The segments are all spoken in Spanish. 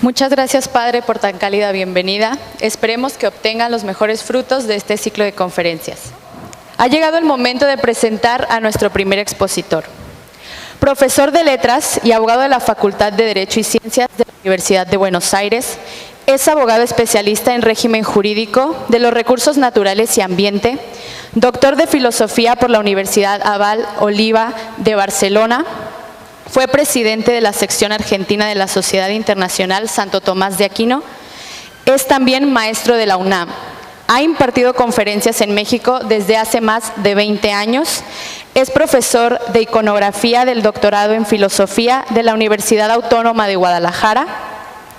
Muchas gracias, Padre, por tan cálida bienvenida. Esperemos que obtengan los mejores frutos de este ciclo de conferencias. Ha llegado el momento de presentar a nuestro primer expositor. Profesor de Letras y abogado de la Facultad de Derecho y Ciencias de la Universidad de Buenos Aires, es abogado especialista en régimen jurídico de los recursos naturales y ambiente, doctor de Filosofía por la Universidad Abal Oliva de Barcelona. Fue presidente de la sección argentina de la Sociedad Internacional Santo Tomás de Aquino. Es también maestro de la UNAM. Ha impartido conferencias en México desde hace más de 20 años. Es profesor de iconografía del doctorado en Filosofía de la Universidad Autónoma de Guadalajara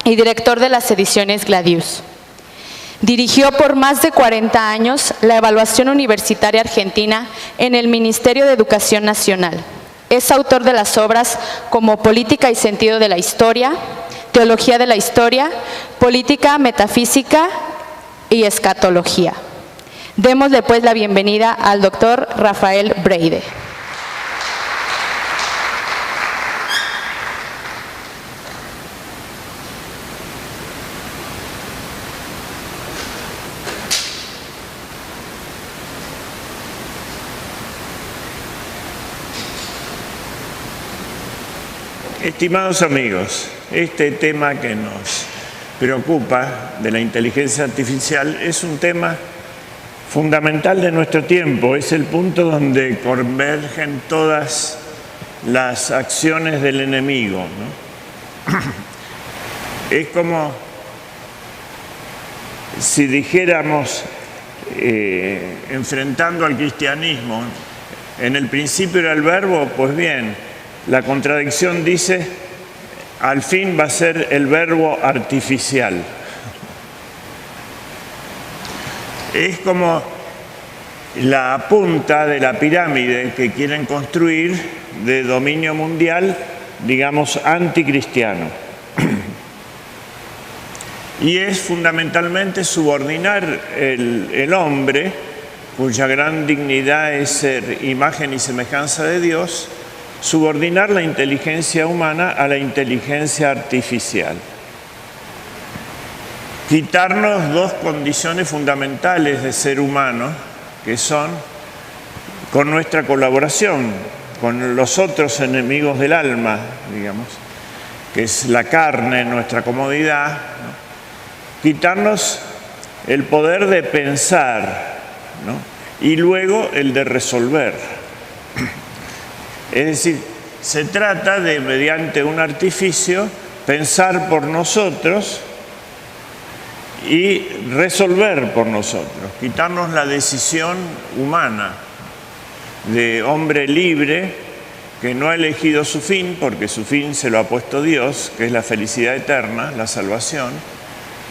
y director de las ediciones Gladius. Dirigió por más de 40 años la evaluación universitaria argentina en el Ministerio de Educación Nacional. Es autor de las obras como Política y Sentido de la Historia, Teología de la Historia, Política, Metafísica y Escatología. Démosle pues la bienvenida al doctor Rafael Breide. Estimados amigos, este tema que nos preocupa de la inteligencia artificial es un tema fundamental de nuestro tiempo. Es el punto donde convergen todas las acciones del enemigo, ¿no? Es como si dijéramos, enfrentando al cristianismo, en el principio era el verbo, pues bien, la contradicción dice, al fin va a ser el verbo artificial. Es como la punta de la pirámide que quieren construir de dominio mundial, digamos, anticristiano. Y es fundamentalmente subordinar el hombre, cuya gran dignidad es ser imagen y semejanza de Dios, subordinar la inteligencia humana a la inteligencia artificial. Quitarnos dos condiciones fundamentales de ser humano, que son con nuestra colaboración con los otros enemigos del alma, digamos, que es la carne, nuestra comodidad, ¿no? Quitarnos el poder de pensar, ¿no? Y luego el de resolver. Es decir, se trata de, mediante un artificio, pensar por nosotros y resolver por nosotros, quitarnos la decisión humana de hombre libre que no ha elegido su fin, porque su fin se lo ha puesto Dios, que es la felicidad eterna, la salvación,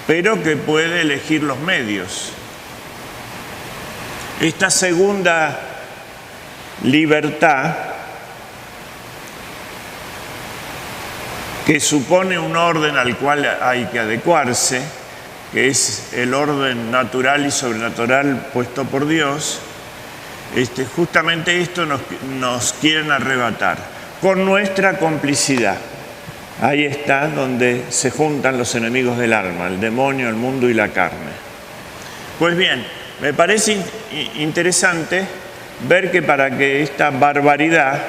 pero que puede elegir los medios. Esta segunda libertad, que supone un orden al cual hay que adecuarse, que es el orden natural y sobrenatural puesto por Dios, justamente esto nos quieren arrebatar, con nuestra complicidad. Ahí está donde se juntan los enemigos del alma, el demonio, el mundo y la carne. Pues bien, me parece interesante ver que para que esta barbaridad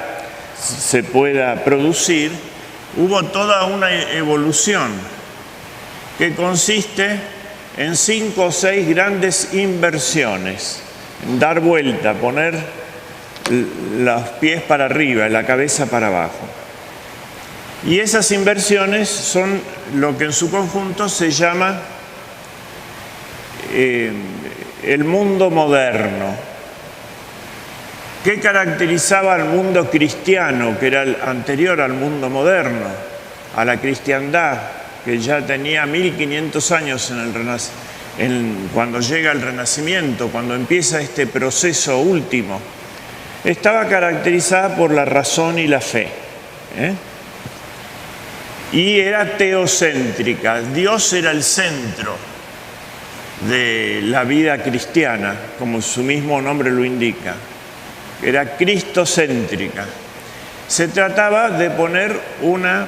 se pueda producir, hubo toda una evolución que consiste en 5 o 6 grandes inversiones, en dar vuelta, poner los pies para arriba y la cabeza para abajo. Y esas inversiones son lo que en su conjunto se llama el mundo moderno. ¿Qué caracterizaba al mundo cristiano, que era el anterior al mundo moderno, a la cristiandad, que ya tenía 1500 años cuando llega el Renacimiento, cuando empieza este proceso último? Estaba caracterizada por la razón y la fe, y era teocéntrica. Dios era el centro de la vida cristiana, como su mismo nombre lo indica. Era cristocéntrica. Se trataba de poner una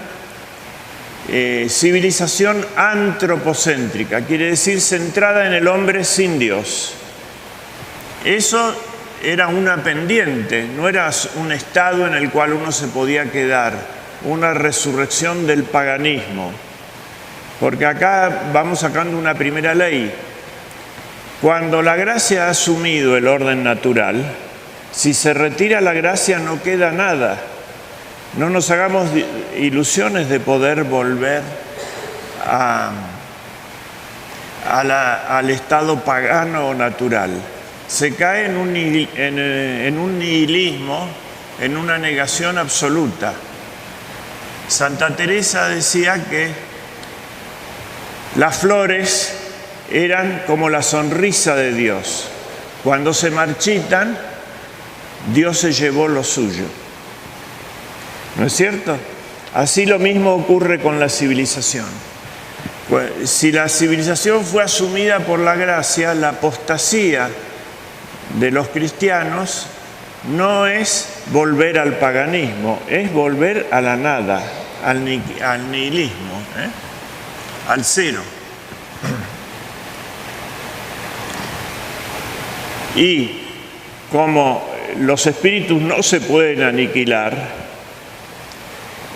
civilización antropocéntrica, quiere decir centrada en el hombre sin Dios. Eso era una pendiente, no era un estado en el cual uno se podía quedar, una resurrección del paganismo. Porque acá vamos sacando una primera ley. Cuando la gracia ha asumido el orden natural, si se retira la gracia no queda nada. No nos hagamos ilusiones de poder volver al estado pagano o natural. Se cae en un nihilismo, en una negación absoluta. Santa Teresa decía que las flores eran como la sonrisa de Dios. Cuando se marchitan, Dios se llevó lo suyo. ¿No es cierto? Así lo mismo ocurre con la civilización. Si la civilización fue asumida por la gracia, la apostasía de los cristianos no es volver al paganismo, es volver a la nada, al nihilismo, al cero. Y como los espíritus no se pueden aniquilar,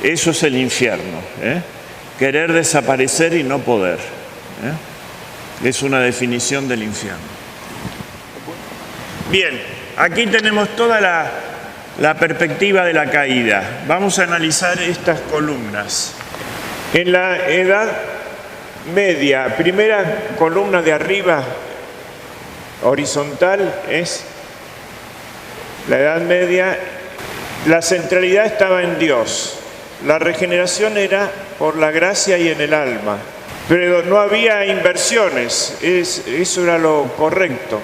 eso es el infierno, querer desaparecer y no poder. Es una definición del infierno. Bien, aquí tenemos toda la perspectiva de la caída. Vamos a analizar estas columnas. En la Edad Media, primera columna de arriba, horizontal, es la Edad Media. La centralidad estaba en Dios. La regeneración era por la gracia y en el alma. Pero no había inversiones, eso era lo correcto.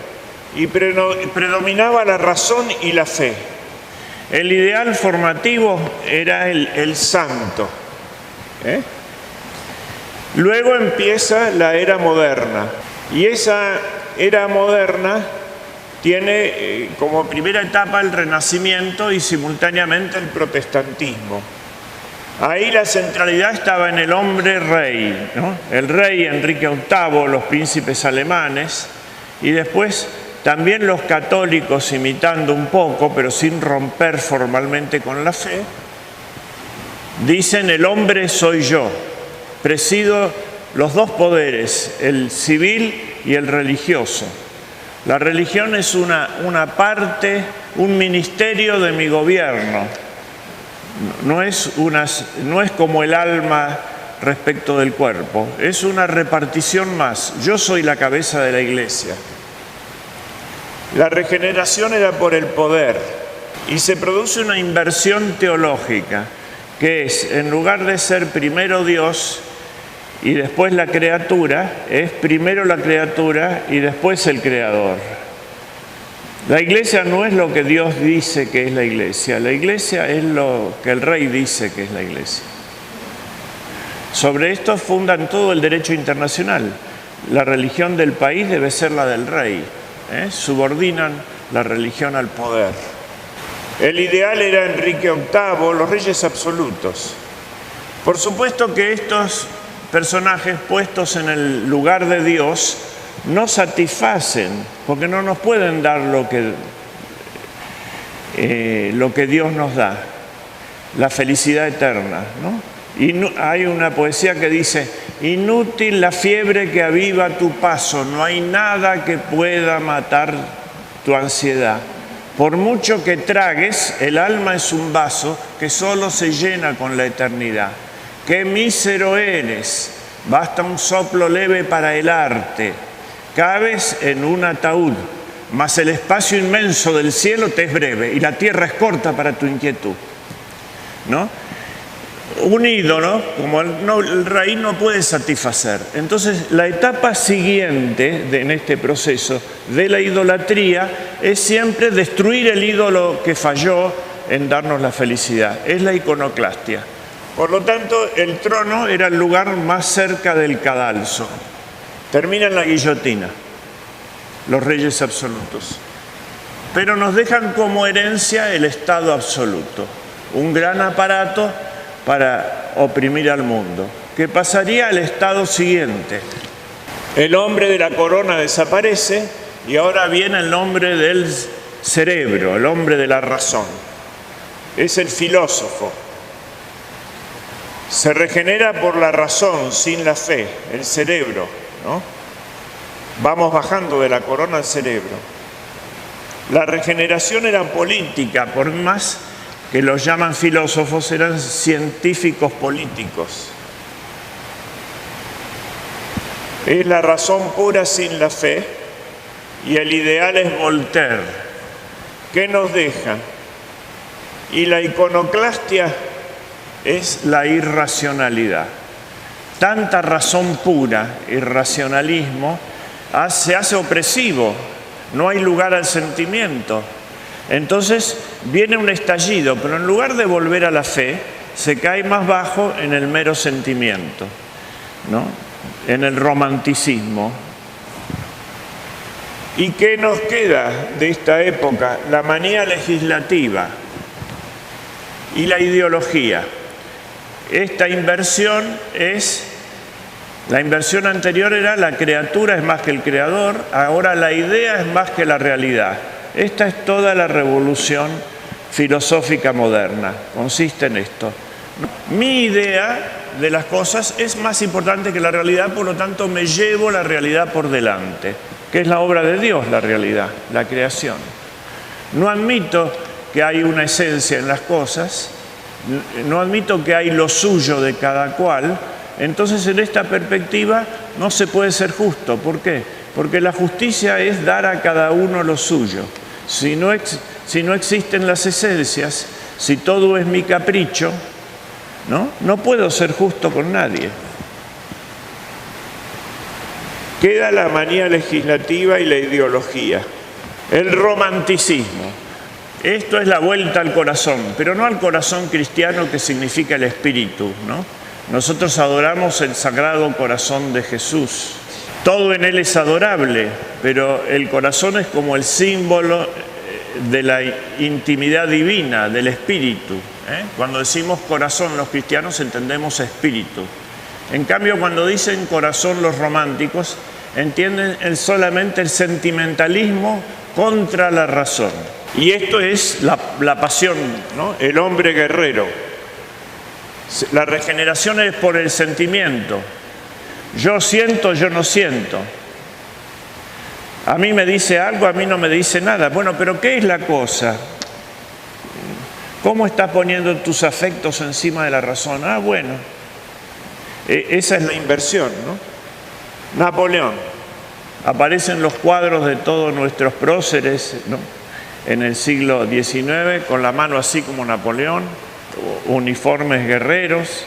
Y predominaba la razón y la fe. El ideal formativo era el santo. Luego empieza la era moderna. Y esa era moderna tiene como primera etapa el Renacimiento y simultáneamente el protestantismo. Ahí la centralidad estaba en el hombre rey, ¿no? El rey Enrique VIII, los príncipes alemanes y después también los católicos, imitando un poco, pero sin romper formalmente con la fe, dicen: el hombre soy yo, presido los dos poderes, el civil y el religioso. La religión es una parte, un ministerio de mi gobierno. No es como el alma respecto del cuerpo, es una repartición más. Yo soy la cabeza de la iglesia. La regeneración era por el poder y se produce una inversión teológica, que es, en lugar de ser primero Dios y después la criatura, es primero la criatura y después el creador. La iglesia no es lo que Dios dice que es la iglesia es lo que el rey dice que es la iglesia. Sobre esto fundan todo el derecho internacional. La religión del país debe ser la del rey. Subordinan la religión al poder. El ideal era Enrique VIII, los reyes absolutos. Por supuesto que estos personajes puestos en el lugar de Dios no satisfacen, porque no nos pueden dar lo que Dios nos da, la felicidad eterna, ¿no? Y hay una poesía que dice: inútil la fiebre que aviva tu paso, no hay nada que pueda matar tu ansiedad. Por mucho que tragues, el alma es un vaso que solo se llena con la eternidad. ¡Qué mísero eres! Basta un soplo leve para helarte. Cabes en un ataúd, mas el espacio inmenso del cielo te es breve y la tierra es corta para tu inquietud, ¿no? Un ídolo, como el rey, no puede satisfacer. Entonces, la etapa siguiente en este proceso de la idolatría es siempre destruir el ídolo que falló en darnos la felicidad. Es la iconoclastia. Por lo tanto, el trono era el lugar más cerca del cadalso. Termina en la guillotina, los reyes absolutos. Pero nos dejan como herencia el Estado absoluto, un gran aparato para oprimir al mundo, que pasaría al estado siguiente. El hombre de la corona desaparece y ahora viene el hombre del cerebro, el hombre de la razón. Es el filósofo. Se regenera por la razón, sin la fe, el cerebro, ¿no? Vamos bajando de la corona al cerebro. La regeneración era política, por más que los llaman filósofos, eran científicos políticos. Es la razón pura sin la fe, y el ideal es Voltaire. ¿Qué nos deja? Y la iconoclastia es la irracionalidad. Tanta razón pura, irracionalismo, se hace opresivo, no hay lugar al sentimiento. Entonces viene un estallido, pero en lugar de volver a la fe, se cae más bajo en el mero sentimiento, ¿no? En el romanticismo. ¿Y qué nos queda de esta época? La manía legislativa y la ideología. Esta inversión la inversión anterior era la criatura es más que el creador, ahora la idea es más que la realidad. Esta es toda la revolución filosófica moderna, consiste en esto. Mi idea de las cosas es más importante que la realidad, por lo tanto me llevo la realidad por delante, que es la obra de Dios, la realidad, la creación. No admito que hay una esencia en las cosas, no admito que hay lo suyo de cada cual. Entonces, en esta perspectiva no se puede ser justo. ¿Por qué? Porque la justicia es dar a cada uno lo suyo. Si no existen las esencias, si todo es mi capricho, no puedo ser justo con nadie. Queda la manía legislativa y la ideología. El romanticismo. Esto es la vuelta al corazón, pero no al corazón cristiano que significa el espíritu, ¿no? Nosotros adoramos el Sagrado Corazón de Jesús. Todo en Él es adorable, pero el corazón es como el símbolo de la intimidad divina, del espíritu. Cuando decimos corazón los cristianos entendemos espíritu. En cambio, cuando dicen corazón los románticos, entienden solamente el sentimentalismo contra la razón. Y esto es la pasión, ¿no? El hombre guerrero. La regeneración es por el sentimiento. Yo siento, yo no siento. A mí me dice algo, a mí no me dice nada. Bueno, pero ¿qué es la cosa? ¿Cómo estás poniendo tus afectos encima de la razón? Ah, bueno. Esa es la inversión, ¿no? Napoleón. Aparecen los cuadros de todos nuestros próceres, ¿no? En el siglo XIX, con la mano así como Napoleón, uniformes guerreros.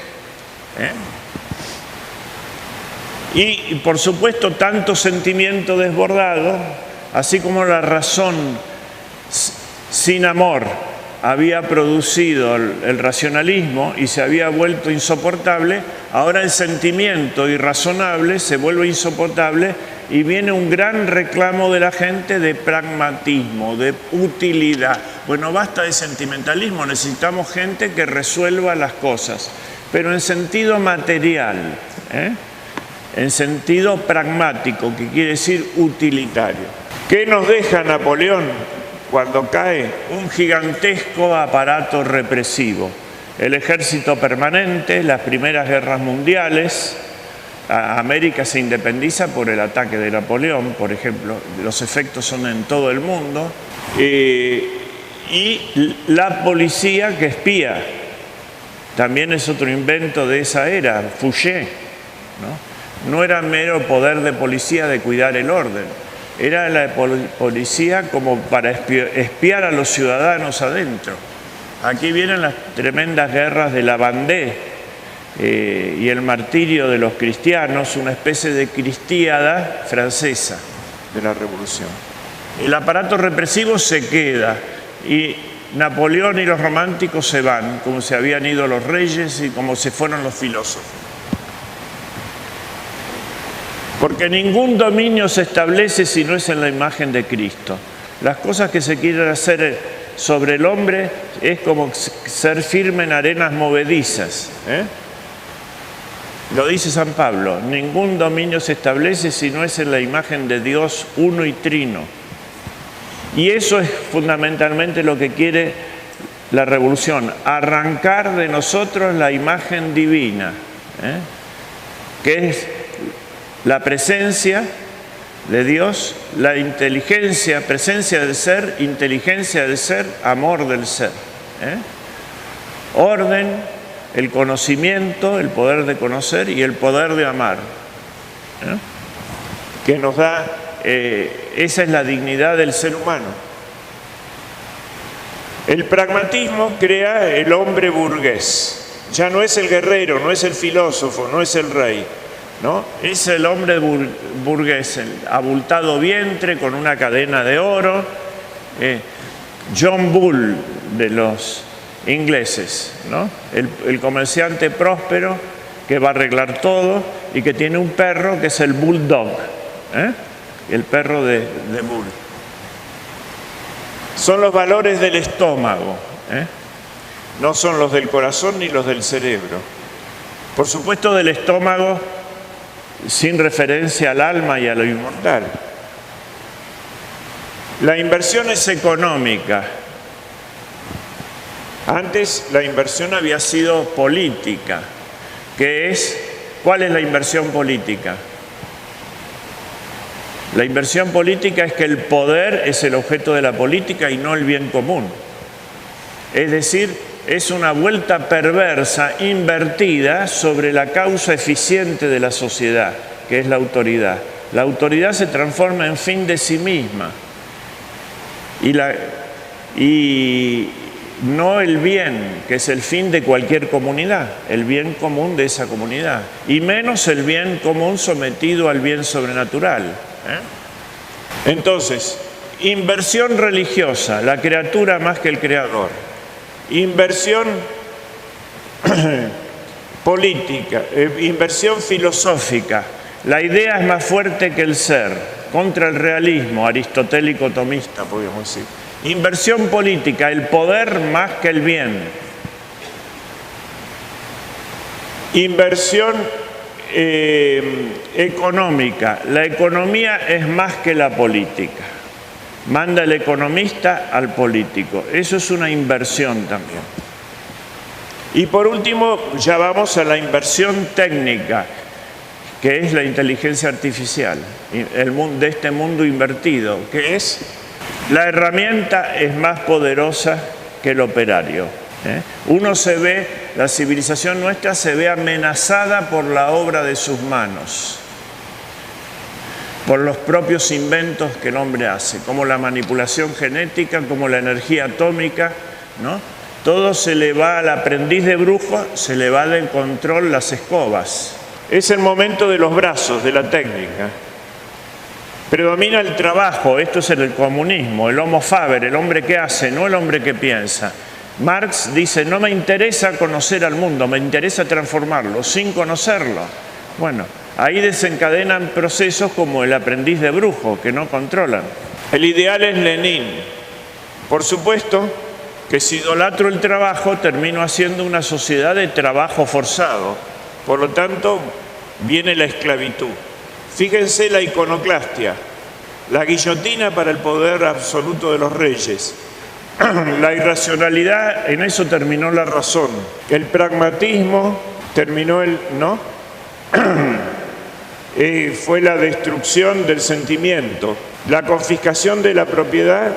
Y por supuesto tanto sentimiento desbordado, así como la razón sin amor había producido el racionalismo y se había vuelto insoportable, ahora el sentimiento irrazonable se vuelve insoportable y viene un gran reclamo de la gente de pragmatismo, de utilidad. Bueno, basta de sentimentalismo, necesitamos gente que resuelva las cosas, pero en sentido material, en sentido pragmático, que quiere decir utilitario. ¿Qué nos deja Napoleón cuando cae? Un gigantesco aparato represivo. El ejército permanente, las primeras guerras mundiales. América se independiza por el ataque de Napoleón, por ejemplo. Los efectos son en todo el mundo. Y la policía que espía. También es otro invento de esa era, Fouché, ¿no? No era mero poder de policía de cuidar el orden, era la policía como para espiar a los ciudadanos adentro. Aquí vienen las tremendas guerras de la Vendée y el martirio de los cristianos, una especie de cristiada francesa de la Revolución. El aparato represivo se queda y Napoleón y los románticos se van, como se habían ido los reyes y como se fueron los filósofos. Porque ningún dominio se establece si no es en la imagen de Cristo. Las cosas que se quieren hacer sobre el hombre es como ser firme en arenas movedizas. Lo dice San Pablo, ningún dominio se establece si no es en la imagen de Dios uno y trino. Y eso es fundamentalmente lo que quiere la revolución, arrancar de nosotros la imagen divina, que es la presencia de Dios, la inteligencia, presencia del ser, inteligencia del ser, amor del ser. Orden, el conocimiento, el poder de conocer y el poder de amar. Que nos da, esa es la dignidad del ser humano. El pragmatismo crea el hombre burgués. Ya no es el guerrero, no es el filósofo, no es el rey, ¿no? Es el hombre burgués, el abultado vientre con una cadena de oro. John Bull de los ingleses, ¿no? El comerciante próspero que va a arreglar todo y que tiene un perro que es el bulldog, el perro de Bull. Son los valores del estómago, no son los del corazón ni los del cerebro. Por supuesto del estómago sin referencia al alma y a lo inmortal. La inversión es económica. Antes la inversión había sido política, ¿cuál es la inversión política? La inversión política es que el poder es el objeto de la política y no el bien común. Es decir, es una vuelta perversa, invertida sobre la causa eficiente de la sociedad, que es la autoridad. La autoridad se transforma en fin de sí misma y no el bien, que es el fin de cualquier comunidad, el bien común de esa comunidad, y menos el bien común sometido al bien sobrenatural. Entonces, inversión religiosa, la criatura más que el creador. Inversión política, inversión filosófica, la idea es más fuerte que el ser, contra el realismo aristotélico tomista, podríamos decir. Inversión política, el poder más que el bien. Inversión económica, la economía es más que la política. Manda el economista al político. Eso es una inversión también. Y por último, ya vamos a la inversión técnica, que es la inteligencia artificial, de este mundo invertido, que es la herramienta es más poderosa que el operario. La civilización nuestra se ve amenazada por la obra de sus manos, por los propios inventos que el hombre hace, como la manipulación genética, como la energía atómica, ¿no? Todo se le va al aprendiz de brujo, se le va del control las escobas. Es el momento de los brazos, de la técnica. Predomina el trabajo, esto es el comunismo, el homo faber, el hombre que hace, no el hombre que piensa. Marx dice, no me interesa conocer al mundo, me interesa transformarlo, sin conocerlo. Bueno, ahí desencadenan procesos como el aprendiz de brujo, que no controlan. El ideal es Lenin. Por supuesto que si idolatro el trabajo, termino haciendo una sociedad de trabajo forzado. Por lo tanto, viene la esclavitud. Fíjense la iconoclastia, la guillotina para el poder absoluto de los reyes. La irracionalidad, en eso terminó la razón. El pragmatismo terminó fue la destrucción del sentimiento. La confiscación de la propiedad,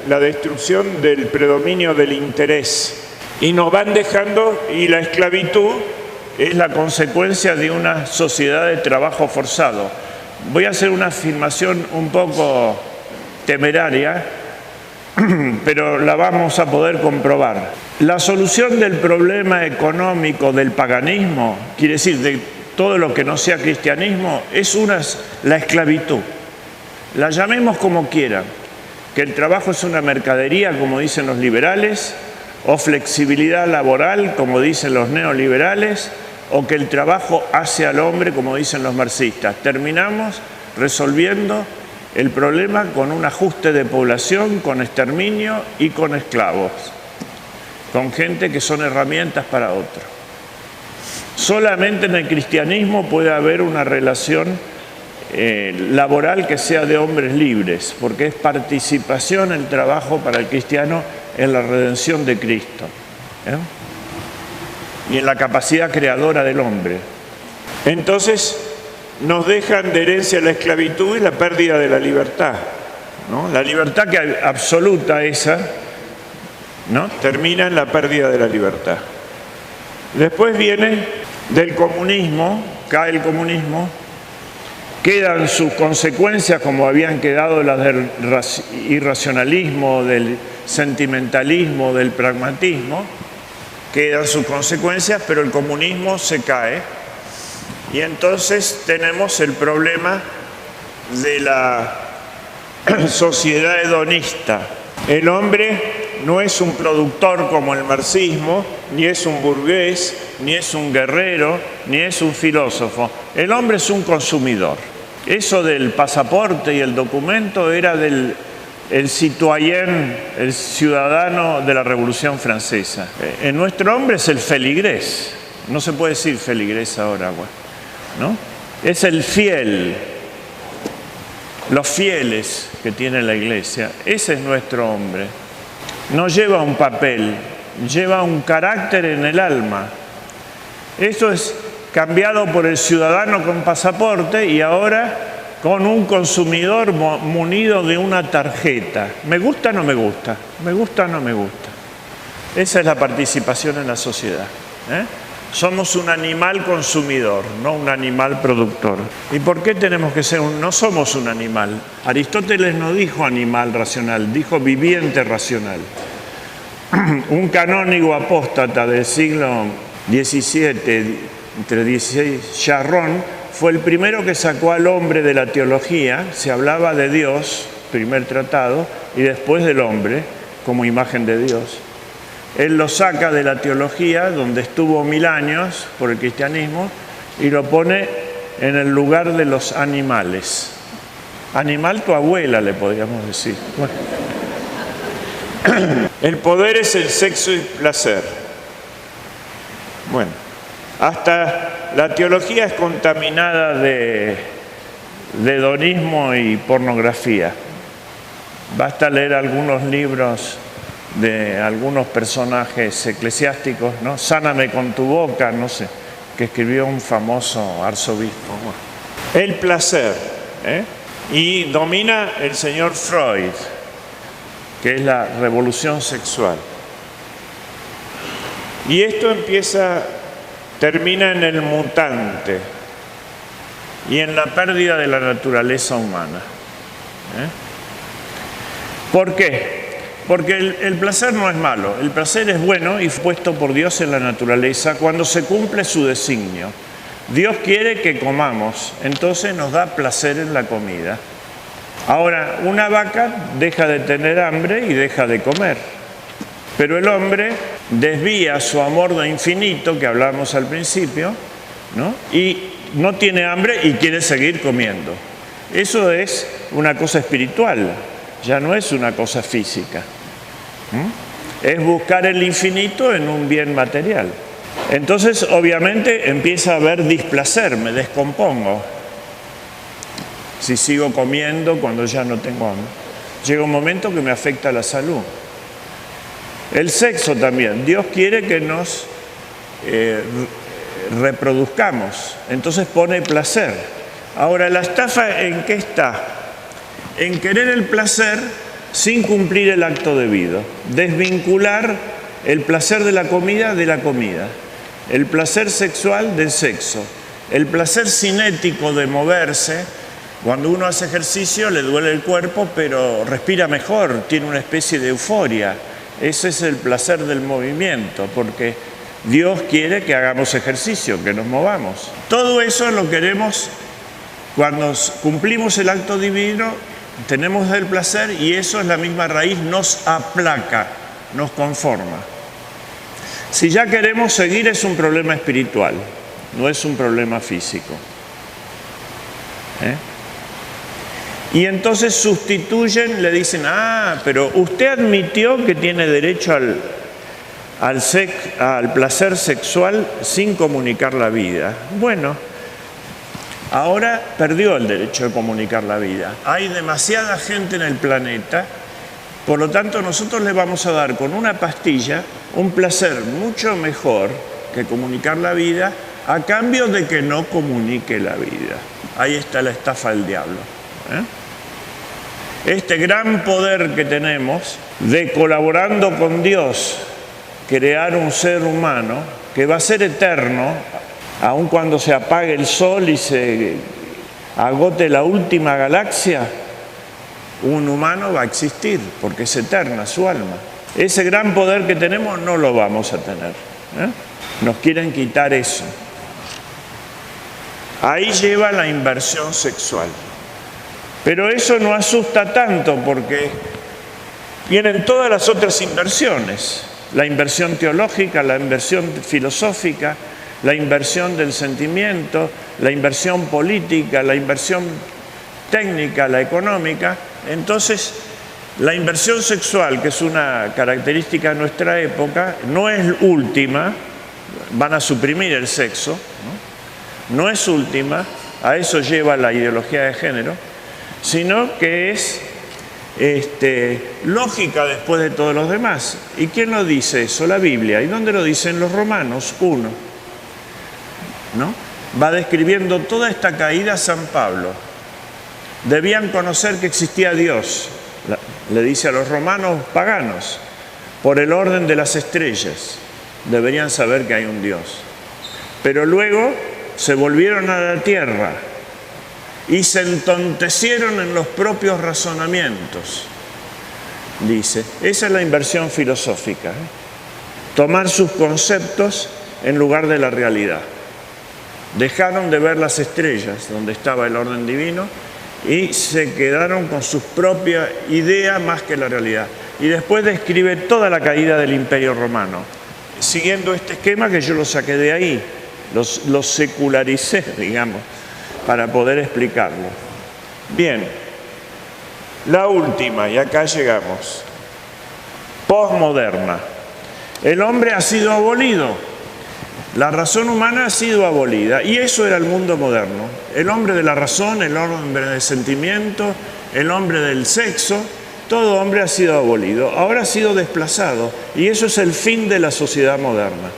la destrucción del predominio del interés. Y nos van dejando, y la esclavitud es la consecuencia de una sociedad de trabajo forzado. Voy a hacer una afirmación un poco temeraria, pero la vamos a poder comprobar. La solución del problema económico del paganismo, quiere decir de todo lo que no sea cristianismo, es la esclavitud. La llamemos como quieran, que el trabajo es una mercadería, como dicen los liberales, o flexibilidad laboral, como dicen los neoliberales, o que el trabajo hace al hombre, como dicen los marxistas. Terminamos resolviendo El problema con un ajuste de población, con exterminio y con esclavos, con gente que son herramientas para otro. Solamente en el cristianismo puede haber una relación laboral que sea de hombres libres, porque es participación el trabajo para el cristiano en la redención de Cristo, y en la capacidad creadora del hombre. Entonces nos dejan de herencia la esclavitud y la pérdida de la libertad, ¿no? La libertad que absoluta esa, ¿no?, termina en la pérdida de la libertad. Después viene del comunismo, cae el comunismo, quedan sus consecuencias como habían quedado las del irracionalismo, del sentimentalismo, del pragmatismo, quedan sus consecuencias, pero el comunismo se cae y entonces tenemos el problema de la sociedad hedonista. El hombre no es un productor como el marxismo, ni es un burgués, ni es un guerrero, ni es un filósofo. El hombre es un consumidor. Eso del pasaporte y el documento era del citoyen, el ciudadano de la Revolución Francesa. En nuestro hombre es el feligrés. No se puede decir feligrés ahora, ¿no? Es el fiel, los fieles que tiene la Iglesia. Ese es nuestro hombre. No lleva un papel, lleva un carácter en el alma. Esto es cambiado por el ciudadano con pasaporte y ahora con un consumidor munido de una tarjeta. ¿Me gusta o no me gusta? ¿Me gusta o no me gusta? Esa es la participación en la sociedad, Somos un animal consumidor, no un animal productor. ¿Y por qué tenemos que ser no somos un animal? Aristóteles no dijo animal racional, dijo viviente racional. Un canónigo apóstata del siglo XVII, entre XVI, Charron, fue el primero que sacó al hombre de la teología. Se hablaba de Dios, primer tratado, y después del hombre, como imagen de Dios. Él lo saca de la teología, donde estuvo 1000 años por el cristianismo, y lo pone en el lugar de los animales. Animal tu abuela, le podríamos decir. Bueno. El poder es el sexo y placer. Bueno, hasta la teología es contaminada de hedonismo y pornografía. Basta leer algunos libros de algunos personajes eclesiásticos, ¿no? Sáname con tu boca, no sé, que escribió un famoso arzobispo. Bueno. El placer, y domina el señor Freud, que es la revolución sexual. Y esto termina en el mutante y en la pérdida de la naturaleza humana. ¿Por qué? Porque el placer no es malo, el placer es bueno y puesto por Dios en la naturaleza cuando se cumple su designio. Dios quiere que comamos, entonces nos da placer en la comida. Ahora, una vaca deja de tener hambre y deja de comer, pero el hombre desvía su amor de infinito, que hablábamos al principio, ¿no? Y no tiene hambre y quiere seguir comiendo. Eso es una cosa espiritual, ya no es una cosa física. Es buscar el infinito en un bien material. Entonces, obviamente, empieza a haber displacer, me descompongo. Si sigo comiendo cuando ya no tengo hambre, llega un momento que me afecta la salud. El sexo también. Dios quiere que nos reproduzcamos, entonces pone placer. Ahora, ¿la estafa en qué está? En querer el placer sin cumplir el acto debido. Desvincular el placer de la comida, el placer sexual del sexo, el placer cinético de moverse. Cuando uno hace ejercicio le duele el cuerpo, pero respira mejor, tiene una especie de euforia. Ese es el placer del movimiento, porque Dios quiere que hagamos ejercicio, que nos movamos. Todo eso lo queremos cuando cumplimos el acto divino. Tenemos el placer y eso es la misma raíz, nos aplaca, nos conforma. Si ya queremos seguir es un problema espiritual, no es un problema físico. Y entonces sustituyen, le dicen, pero usted admitió que tiene derecho al placer sexual sin comunicar la vida. Bueno, ahora perdió el derecho de comunicar la vida. Hay demasiada gente en el planeta, por lo tanto nosotros le vamos a dar con una pastilla un placer mucho mejor que comunicar la vida, a cambio de que no comunique la vida. Ahí está la estafa del diablo. Este gran poder que tenemos de, colaborando con Dios, crear un ser humano que va a ser eterno, aun cuando se apague el sol y se agote la última galaxia, un humano va a existir, porque es eterna su alma. Ese gran poder que tenemos no lo vamos a tener. Nos quieren quitar eso. Ahí lleva la inversión sexual. Pero eso no asusta tanto, porque vienen todas las otras inversiones. La inversión teológica, la inversión filosófica, la inversión del sentimiento, la inversión política, la inversión técnica, la económica. Entonces, la inversión sexual, que es una característica de nuestra época, no es última, van a suprimir el sexo, no es última, a eso lleva la ideología de género, sino que es lógica después de todos los demás. ¿Y quién lo dice eso? La Biblia. ¿Y dónde lo dicen? Los Romanos 1. ¿No? Va describiendo toda esta caída San Pablo. Debían conocer que existía Dios, le dice a los romanos paganos, por el orden de las estrellas. Deberían saber que hay un Dios. Pero luego se volvieron a la tierra y se entontecieron en los propios razonamientos, dice. Esa es la inversión filosófica, tomar sus conceptos en lugar de la realidad. Dejaron de ver las estrellas donde estaba el orden divino y se quedaron con su propia idea más que la realidad. Y después describe toda la caída del Imperio Romano, siguiendo este esquema que yo lo saqué de ahí, lo secularicé, digamos, para poder explicarlo. Bien, la última, y acá llegamos, posmoderna. El hombre ha sido abolido, la razón humana ha sido abolida, y eso era el mundo moderno. El hombre de la razón, el hombre del sentimiento, el hombre del sexo, todo hombre ha sido abolido, ahora ha sido desplazado, y eso es el fin de la sociedad moderna.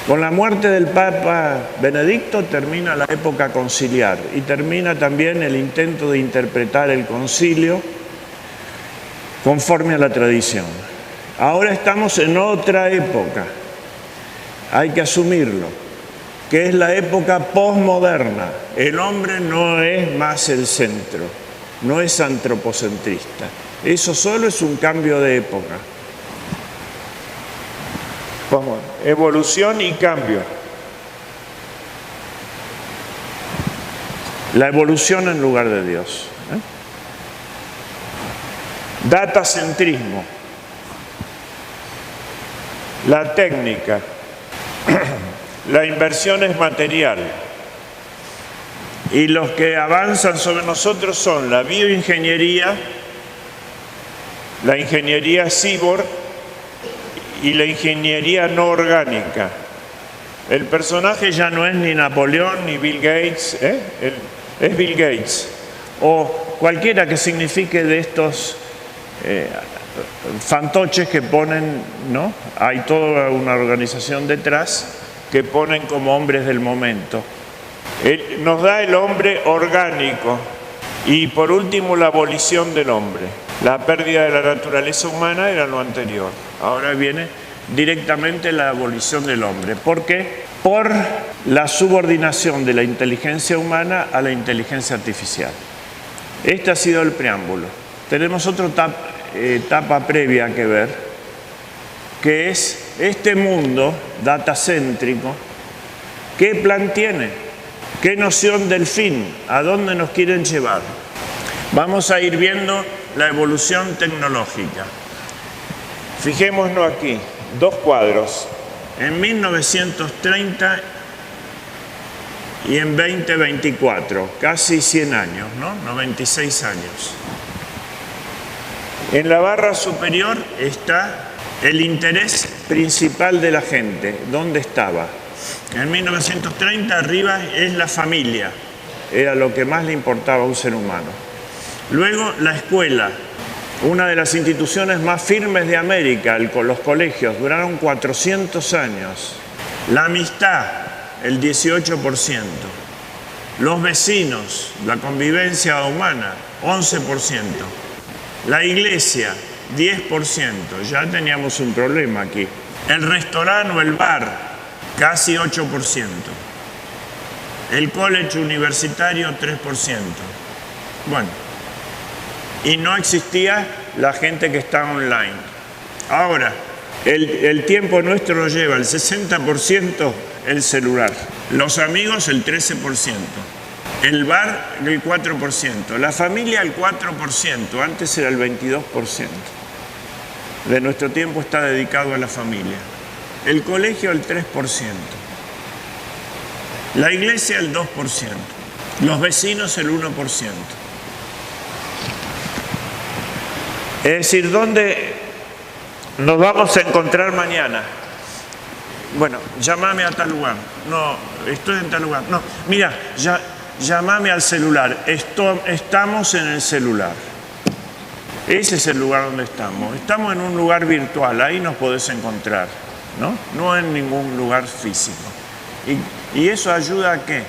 Con la muerte del Papa Benedicto termina la época conciliar y termina también el intento de interpretar el concilio conforme a la tradición. Ahora estamos en otra época, hay que asumirlo, que es la época posmoderna. El hombre no es más el centro, no es antropocentrista. Eso solo es un cambio de época. Evolución y cambio. La evolución en lugar de Dios. Datacentrismo. La técnica. La inversión es material. Y los que avanzan sobre nosotros son la bioingeniería, la ingeniería cyborg y la ingeniería no orgánica. El personaje ya no es ni Napoleón ni Bill Gates, es Bill Gates, o cualquiera que signifique de estos fantoches que ponen, ¿no? Hay toda una organización detrás que ponen como hombres del momento. Nos da el hombre orgánico y por último la abolición del hombre. La pérdida de la naturaleza humana era lo anterior. Ahora viene directamente la abolición del hombre. ¿Por qué? Por la subordinación de la inteligencia humana a la inteligencia artificial. Este ha sido el preámbulo. Tenemos otra etapa previa que ver, que es este mundo datacéntrico. ¿Qué plan tiene? ¿Qué noción del fin? ¿A dónde nos quieren llevar? Vamos a ir viendo la evolución tecnológica. Fijémonos aquí, dos cuadros. En 1930 y en 2024, casi 100 años, ¿no? 96 años. En la barra superior está el interés principal de la gente, ¿dónde estaba? En 1930 arriba es la familia, era lo que más le importaba a un ser humano. Luego la escuela, una de las instituciones más firmes de América, los colegios, duraron 400 años. La amistad, el 18%. Los vecinos, la convivencia humana, 11%. La iglesia, 10%. Ya teníamos un problema aquí. El restaurante o el bar, casi 8%. El college universitario, 3%. Bueno, y no existía la gente que está online. Ahora, el tiempo nuestro lo lleva el 60% el celular. Los amigos, el 13%. El bar, el 4%. La familia, el 4%. Antes era el 22%. De nuestro tiempo está dedicado a la familia. El colegio, el 3%. La iglesia, el 2%. Los vecinos, el 1%. Es decir, ¿dónde nos vamos a encontrar mañana? Bueno, llámame a tal lugar. No, estoy en tal lugar. No, mira, llámame al celular. Estamos en el celular. Ese es el lugar donde estamos. Estamos en un lugar virtual, ahí nos podés encontrar, ¿no? No en ningún lugar físico. ¿Y eso ayuda a qué?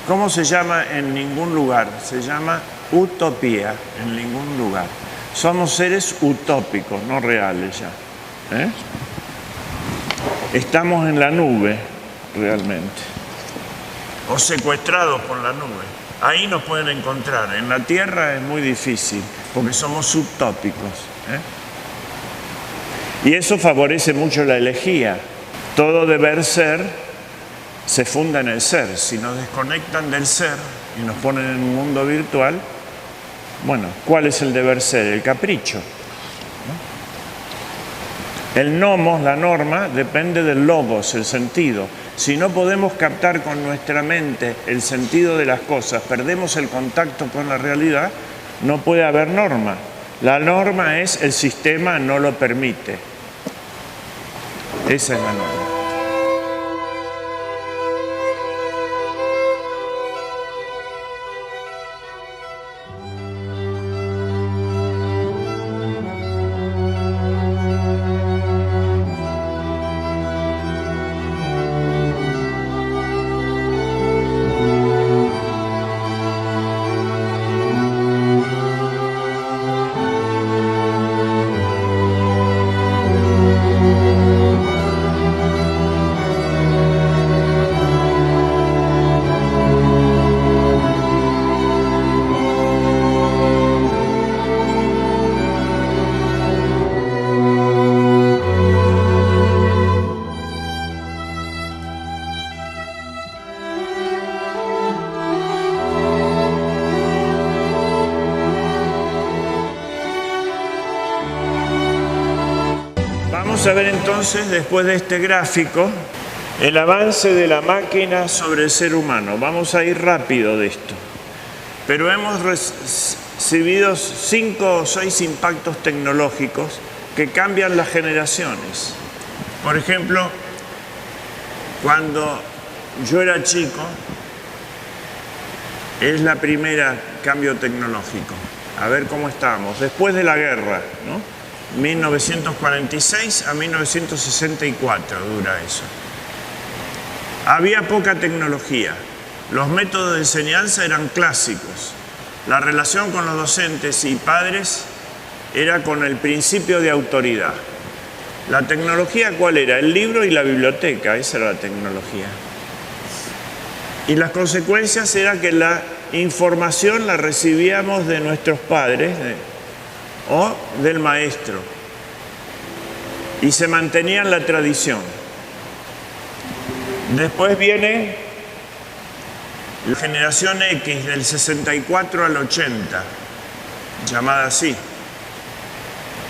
¿Cómo se llama en ningún lugar? Se llama utopía, en ningún lugar. Somos seres utópicos, no reales ya. Estamos en la nube, realmente. O secuestrados por la nube. Ahí nos pueden encontrar. En la Tierra es muy difícil, porque somos subtópicos. Y eso favorece mucho la elegía. Todo deber ser se funda en el ser. Si nos desconectan del ser y nos ponen en un mundo virtual, bueno, ¿cuál es el deber ser? El capricho, ¿no? El nomos, la norma, depende del logos, el sentido. Si no podemos captar con nuestra mente el sentido de las cosas, perdemos el contacto con la realidad, no puede haber norma. La norma es el sistema no lo permite. Esa es la norma. Vamos a ver entonces, después de este gráfico, el avance de la máquina sobre el ser humano. Vamos a ir rápido de esto. Pero hemos recibido 5 o 6 impactos tecnológicos que cambian las generaciones. Por ejemplo, cuando yo era chico, es la primera cambio tecnológico. A ver cómo estábamos. Después de la guerra, ¿no? 1946 a 1964 dura eso. Había poca tecnología. Los métodos de enseñanza eran clásicos. La relación con los docentes y padres era con el principio de autoridad. La tecnología, ¿cuál era? El libro y la biblioteca, esa era la tecnología. Y las consecuencias eran que la información la recibíamos de nuestros padres o del maestro. Y se mantenía en la tradición. Después viene la generación X del 64 al 80, llamada así.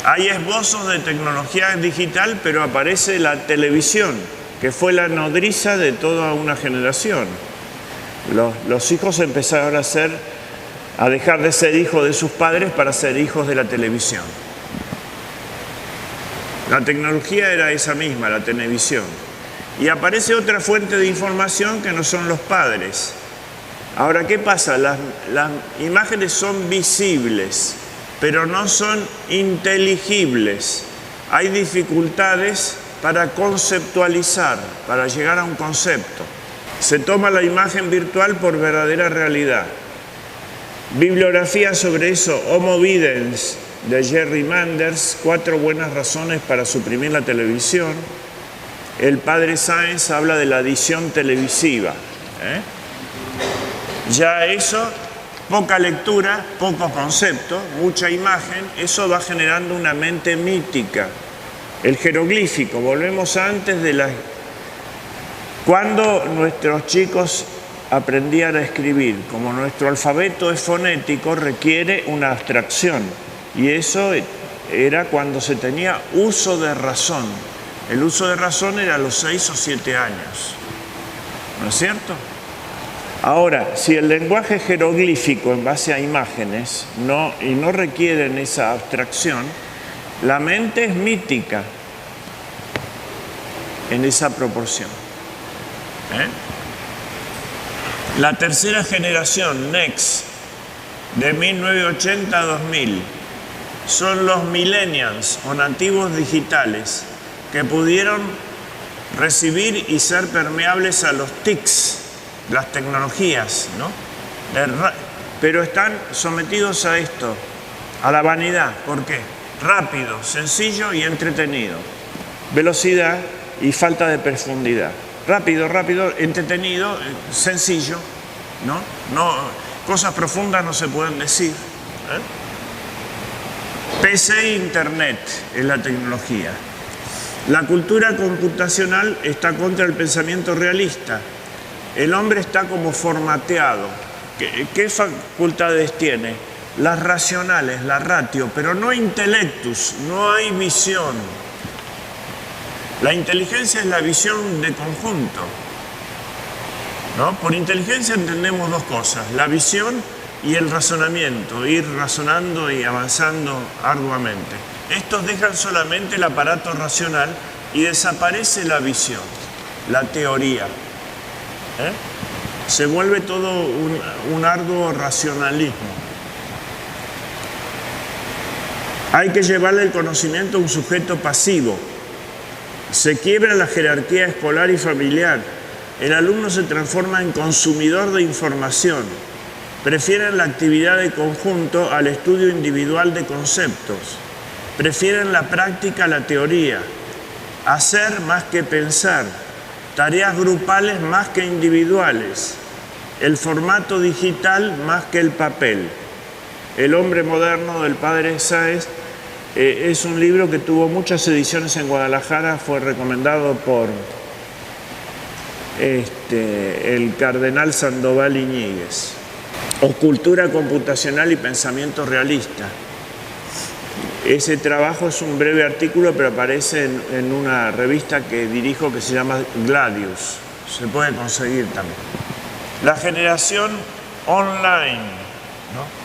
Hay esbozos de tecnología digital, pero aparece la televisión, que fue la nodriza de toda una generación. Los hijos empezaron a dejar de ser hijos de sus padres para ser hijos de la televisión. La tecnología era esa misma, la televisión. Y aparece otra fuente de información que no son los padres. Ahora, ¿qué pasa? Las imágenes son visibles, pero no son inteligibles. Hay dificultades para conceptualizar, para llegar a un concepto. Se toma la imagen virtual por verdadera realidad. Bibliografía sobre eso, Homo Videns, de Jerry Manders, 4 buenas razones para suprimir la televisión. El padre Sáenz habla de la adición televisiva. Ya eso, poca lectura, poco concepto, mucha imagen, eso va generando una mente mítica. El jeroglífico, volvemos antes de cuando nuestros chicos aprendían a escribir, como nuestro alfabeto es fonético, requiere una abstracción. Y eso era cuando se tenía uso de razón. El uso de razón era a los 6 o 7 años. ¿No es cierto? Ahora, si el lenguaje jeroglífico en base a imágenes no requieren esa abstracción, la mente es mítica en esa proporción. La tercera generación, Next, de 1980 a 2000, son los millennials o nativos digitales que pudieron recibir y ser permeables a los TICs, las tecnologías, ¿no? Pero están sometidos a esto, a la vanidad. ¿Por qué? Rápido, sencillo y entretenido. Velocidad y falta de profundidad. Rápido, entretenido, sencillo, ¿no? Cosas profundas no se pueden decir. PC e Internet es la tecnología. La cultura computacional está contra el pensamiento realista. El hombre está como formateado. ¿Qué facultades tiene? Las racionales, la ratio, pero no intellectus, no hay visión. La inteligencia es la visión de conjunto, ¿no? Por inteligencia entendemos 2 cosas, la visión y el razonamiento, ir razonando y avanzando arduamente. Estos dejan solamente el aparato racional y desaparece la visión, la teoría. Se vuelve todo un arduo racionalismo. Hay que llevarle el conocimiento a un sujeto pasivo. Se quiebra la jerarquía escolar y familiar. El alumno se transforma en consumidor de información. Prefieren la actividad de conjunto al estudio individual de conceptos. Prefieren la práctica a la teoría. Hacer más que pensar. Tareas grupales más que individuales. El formato digital más que el papel. El hombre moderno del padre Sáenz es un libro que tuvo muchas ediciones en Guadalajara, fue recomendado por el cardenal Sandoval Iñiguez. O Cultura computacional y pensamiento realista. Ese trabajo es un breve artículo, pero aparece en una revista que dirijo que se llama Gladius. Se puede conseguir también. La generación online, ¿no?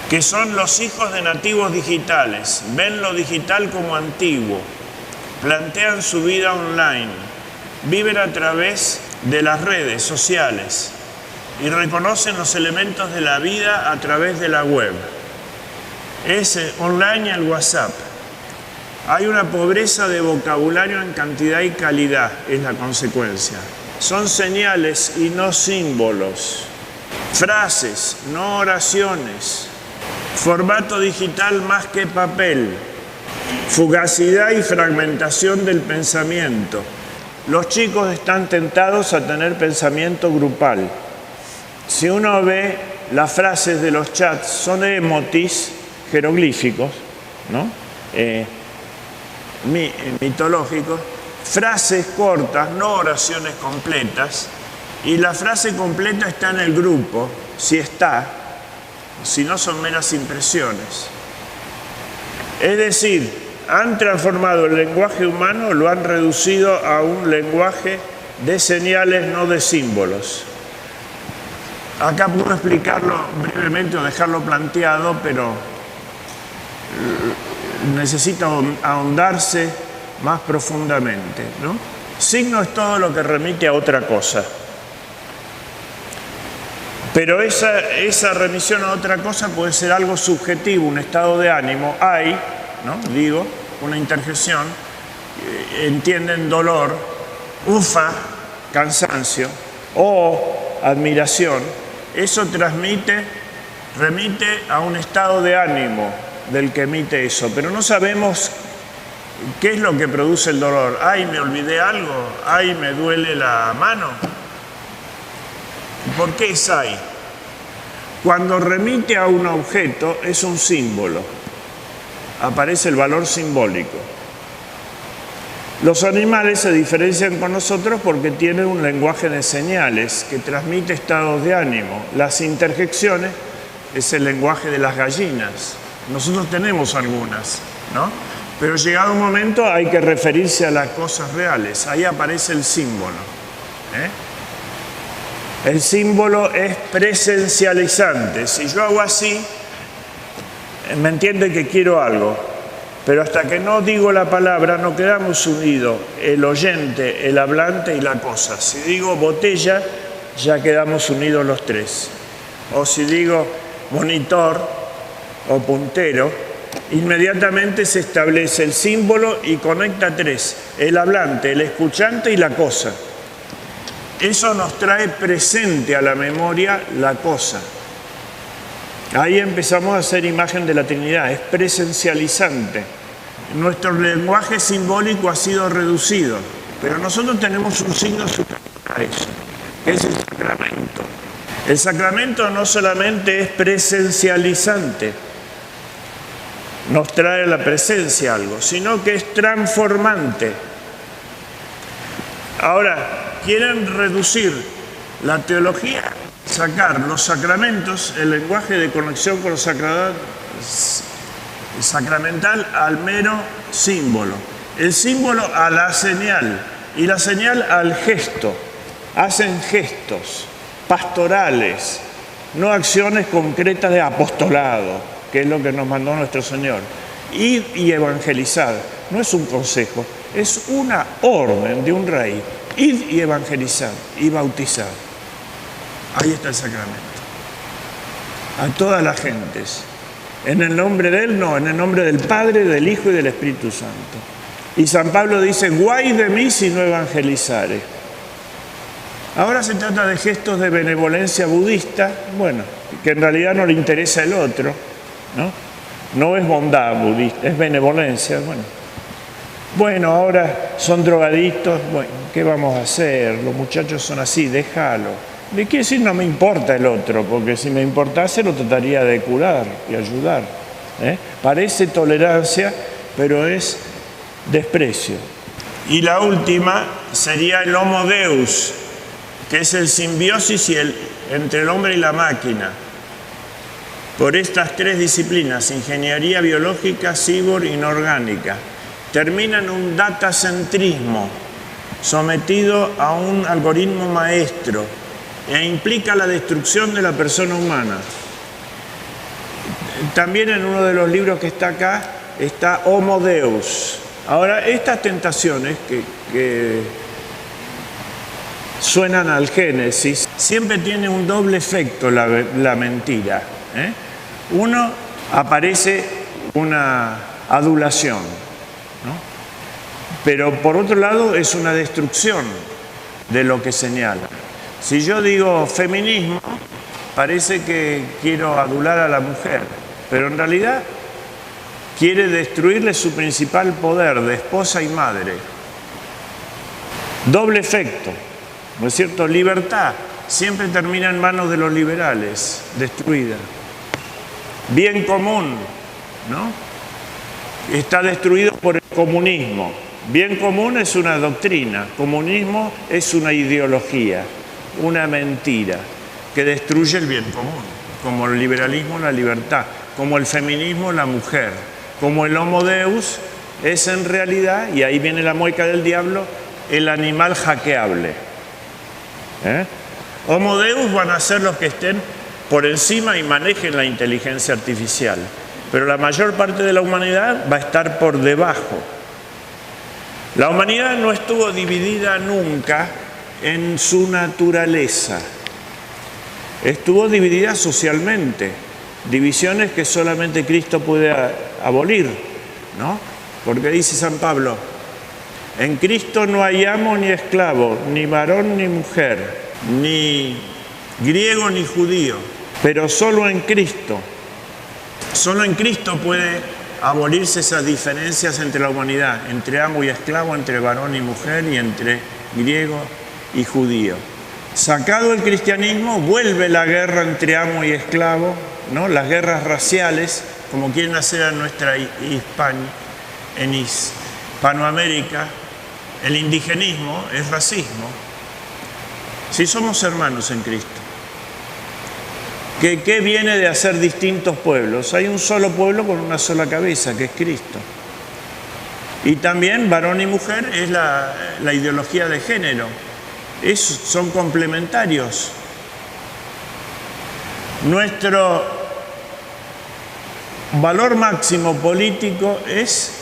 Que son los hijos de nativos digitales, ven lo digital como antiguo, plantean su vida online, viven a través de las redes sociales y reconocen los elementos de la vida a través de la web. Es online el WhatsApp. Hay una pobreza de vocabulario en cantidad y calidad, es la consecuencia. Son señales y no símbolos, frases, no oraciones. Formato digital más que papel, fugacidad y fragmentación del pensamiento. Los chicos están tentados a tener pensamiento grupal. Si uno ve las frases de los chats, son emotis jeroglíficos, ¿no? Mitológicos, frases cortas, no oraciones completas, y la frase completa está en el grupo, si está, si no son meras impresiones. Es decir, han transformado el lenguaje humano, lo han reducido a un lenguaje de señales, no de símbolos. Acá puedo explicarlo brevemente o dejarlo planteado, pero necesita ahondarse más profundamente, ¿no? Signo es todo lo que remite a otra cosa. Pero esa remisión a otra cosa puede ser algo subjetivo, un estado de ánimo. Hay, ¿no? Digo, una interjección, entienden dolor, ufa, cansancio, o admiración. Eso remite a un estado de ánimo del que emite eso, pero no sabemos qué es lo que produce el dolor. Ay, me olvidé algo, ay, me duele la mano. ¿Por qué es ay? Cuando remite a un objeto es un símbolo, aparece el valor simbólico. Los animales se diferencian con nosotros porque tienen un lenguaje de señales que transmite estados de ánimo. Las interjecciones es el lenguaje de las gallinas. Nosotros tenemos algunas, ¿no? Pero llegado un momento hay que referirse a las cosas reales. Ahí aparece el símbolo. El símbolo es presencializante. Si yo hago así, me entiende que quiero algo. Pero hasta que no digo la palabra no quedamos unidos, el oyente, el hablante y la cosa. Si digo botella, ya quedamos unidos los tres. O si digo monitor o puntero, inmediatamente se establece el símbolo y conecta tres: el hablante, el escuchante y la cosa. Eso nos trae presente a la memoria la cosa. Ahí empezamos a hacer imagen de la Trinidad, es presencializante. Nuestro lenguaje simbólico ha sido reducido, pero nosotros tenemos un signo superior a eso, que es el sacramento. El sacramento no solamente es presencializante, nos trae a la presencia algo, sino que es transformante. Ahora, quieren reducir la teología, sacar los sacramentos, el lenguaje de conexión con lo sacramental al mero símbolo, el símbolo a la señal y la señal al gesto. Hacen gestos pastorales, no acciones concretas de apostolado, que es lo que nos mandó nuestro Señor. Ir y evangelizar no es un consejo, es una orden de un rey. Ir y evangelizar y bautizar. Ahí está el sacramento. A todas las gentes. En el nombre de Él, no, en el nombre del Padre, del Hijo y del Espíritu Santo. Y San Pablo dice: guay de mí si no evangelizare. Ahora se trata de gestos de benevolencia budista, bueno, que en realidad no le interesa el otro, ¿no? No es bondad budista, es benevolencia, bueno. Bueno, ahora son drogadictos, bueno, ¿qué vamos a hacer? Los muchachos son así, déjalo. ¿De qué decir? No me importa el otro, porque si me importase lo trataría de curar y ayudar. Parece tolerancia, pero es desprecio. Y la última sería el homo deus, que es el simbiosis entre el hombre y la máquina. Por estas tres disciplinas, ingeniería biológica, cyborg y inorgánica, termina en un datacentrismo sometido a un algoritmo maestro e implica la destrucción de la persona humana. También en uno de los libros que está acá está Homo Deus. Ahora, estas tentaciones que suenan al Génesis siempre tiene un doble efecto la mentira. Uno, aparece una adulación, ¿no? Pero por otro lado es una destrucción de lo que señala. Si yo digo feminismo, parece que quiero adular a la mujer, pero en realidad quiere destruirle su principal poder de esposa y madre. Doble efecto, ¿no es cierto? Libertad siempre termina en manos de los liberales, destruida. Bien común, ¿no? Está destruido por el comunismo. Bien común es una doctrina, comunismo es una ideología, una mentira que destruye el bien común, como el liberalismo la libertad, como el feminismo la mujer, como el homo deus es en realidad, y ahí viene la mueca del diablo, el animal hackeable. Homo Deus van a ser los que estén por encima y manejen la inteligencia artificial, pero la mayor parte de la humanidad va a estar por debajo. La humanidad no estuvo dividida nunca en su naturaleza, estuvo dividida socialmente, divisiones que solamente Cristo puede abolir, ¿no? Porque dice San Pablo, en Cristo no hay amo ni esclavo, ni varón ni mujer, ni griego ni judío, pero solo en Cristo puede abolirse esas diferencias entre la humanidad, entre amo y esclavo, entre varón y mujer y entre griego y judío. Sacado el cristianismo, vuelve la guerra entre amo y esclavo, ¿no? Las guerras raciales, como quieren hacer en nuestra en Hispanoamérica, el indigenismo es racismo. Si somos hermanos en Cristo, ¿qué viene de hacer distintos pueblos? Hay un solo pueblo con una sola cabeza, que es Cristo. Y también varón y mujer es la ideología de género. Son complementarios. Nuestro valor máximo político es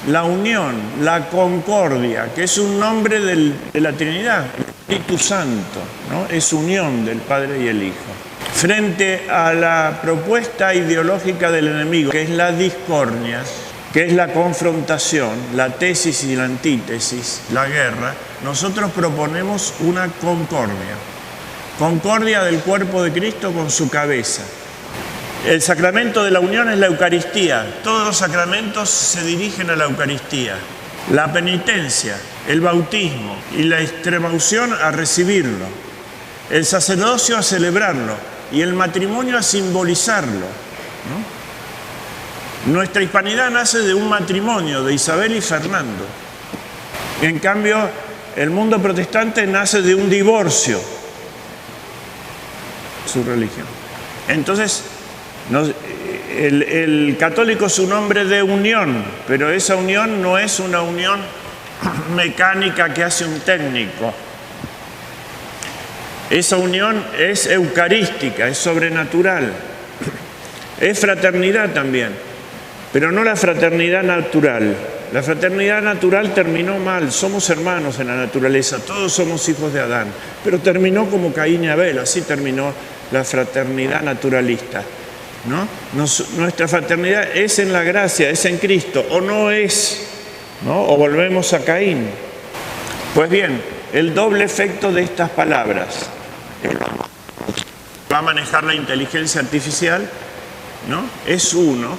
la unión, la concordia, que es un nombre de la Trinidad, el Espíritu Santo, ¿no? Es unión del Padre y el Hijo. Frente a la propuesta ideológica del enemigo, que es la discordia, que es la confrontación, la tesis y la antítesis, la guerra, nosotros proponemos una concordia. Concordia del cuerpo de Cristo con su cabeza. El sacramento de la unión es la Eucaristía. Todos los sacramentos se dirigen a la Eucaristía. La penitencia, el bautismo y la extremaunción a recibirlo. El sacerdocio a celebrarlo y el matrimonio a simbolizarlo, ¿no? Nuestra hispanidad nace de un matrimonio de Isabel y Fernando. En cambio, el mundo protestante nace de un divorcio, su religión. Entonces, el católico es un hombre de unión, pero esa unión no es una unión mecánica que hace un técnico. Esa unión es eucarística, es sobrenatural, es fraternidad también, pero no la fraternidad natural. La fraternidad natural terminó mal, somos hermanos en la naturaleza, todos somos hijos de Adán, pero terminó como Caín y Abel, así terminó la fraternidad naturalista, ¿no? Nuestra fraternidad es en la gracia, es en Cristo, o no es, ¿no? O volvemos a Caín. Pues bien, el doble efecto de estas palabras va a manejar la inteligencia artificial, ¿no? Es uno,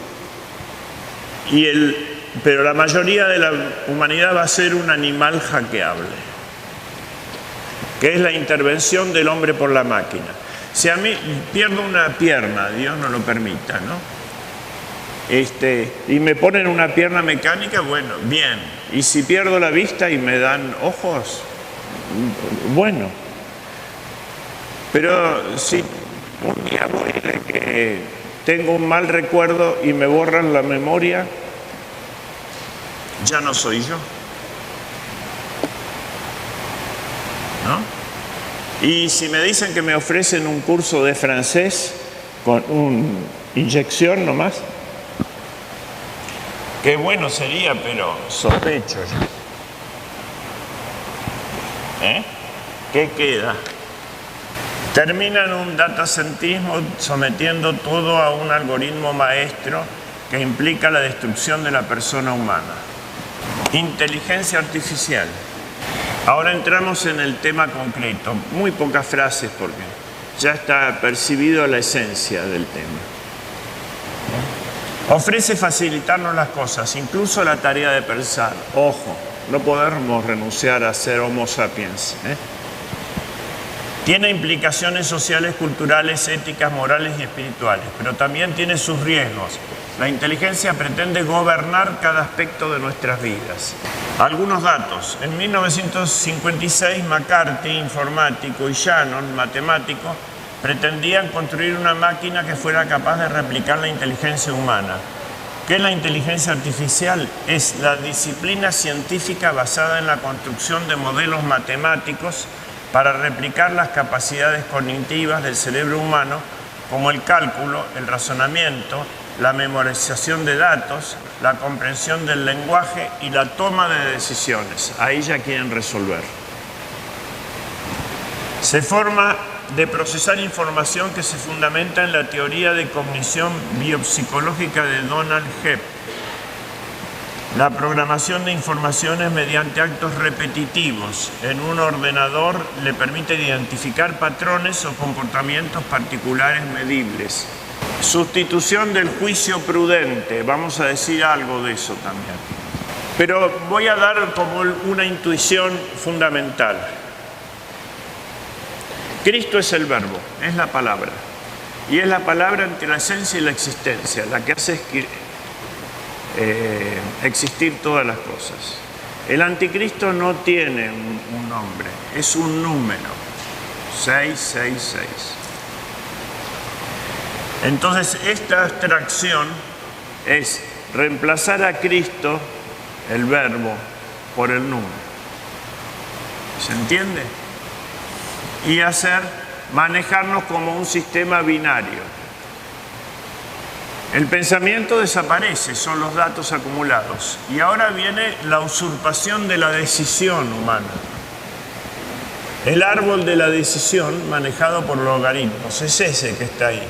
pero la mayoría de la humanidad va a ser un animal hackeable, que es la intervención del hombre por la máquina. Si a mí pierdo una pierna, Dios no lo permita, ¿no? Y me ponen una pierna mecánica, bueno, bien. Y si pierdo la vista y me dan ojos, bueno. Pero si un día voy de que tengo un mal recuerdo y me borran la memoria, ya no soy yo, ¿no? Y si me dicen que me ofrecen un curso de francés con una inyección nomás, qué bueno sería, pero sospecho. ¿Qué queda? Terminan un datacentrismo sometiendo todo a un algoritmo maestro que implica la destrucción de la persona humana. Inteligencia artificial. Ahora entramos en el tema concreto. Muy pocas frases porque ya está percibido la esencia del tema. Ofrece facilitarnos las cosas, incluso la tarea de pensar. Ojo, no podemos renunciar a ser Homo sapiens. Tiene implicaciones sociales, culturales, éticas, morales y espirituales, pero también tiene sus riesgos. La inteligencia pretende gobernar cada aspecto de nuestras vidas. Algunos datos. En 1956, McCarthy, informático, y Shannon, matemático, pretendían construir una máquina que fuera capaz de replicar la inteligencia humana. ¿Qué es la inteligencia artificial? Es la disciplina científica basada en la construcción de modelos matemáticos para replicar las capacidades cognitivas del cerebro humano, como el cálculo, el razonamiento, la memorización de datos, la comprensión del lenguaje y la toma de decisiones. Ahí ya quieren resolver. Se forma de procesar información que se fundamenta en la teoría de cognición biopsicológica de Donald Hebb. La programación de informaciones mediante actos repetitivos en un ordenador le permite identificar patrones o comportamientos particulares medibles. Sustitución del juicio prudente, vamos a decir algo de eso también. Pero voy a dar como una intuición fundamental. Cristo es el verbo, es la palabra. Y es la palabra entre la esencia y la existencia, la que hace existir todas las cosas. El anticristo no tiene un nombre, es un número, 666. Entonces, esta abstracción es reemplazar a Cristo, el verbo, por el número. ¿Se entiende? Y manejarnos como un sistema binario. El pensamiento desaparece, son los datos acumulados. Y ahora viene la usurpación de la decisión humana. El árbol de la decisión manejado por logaritmos, es ese que está ahí.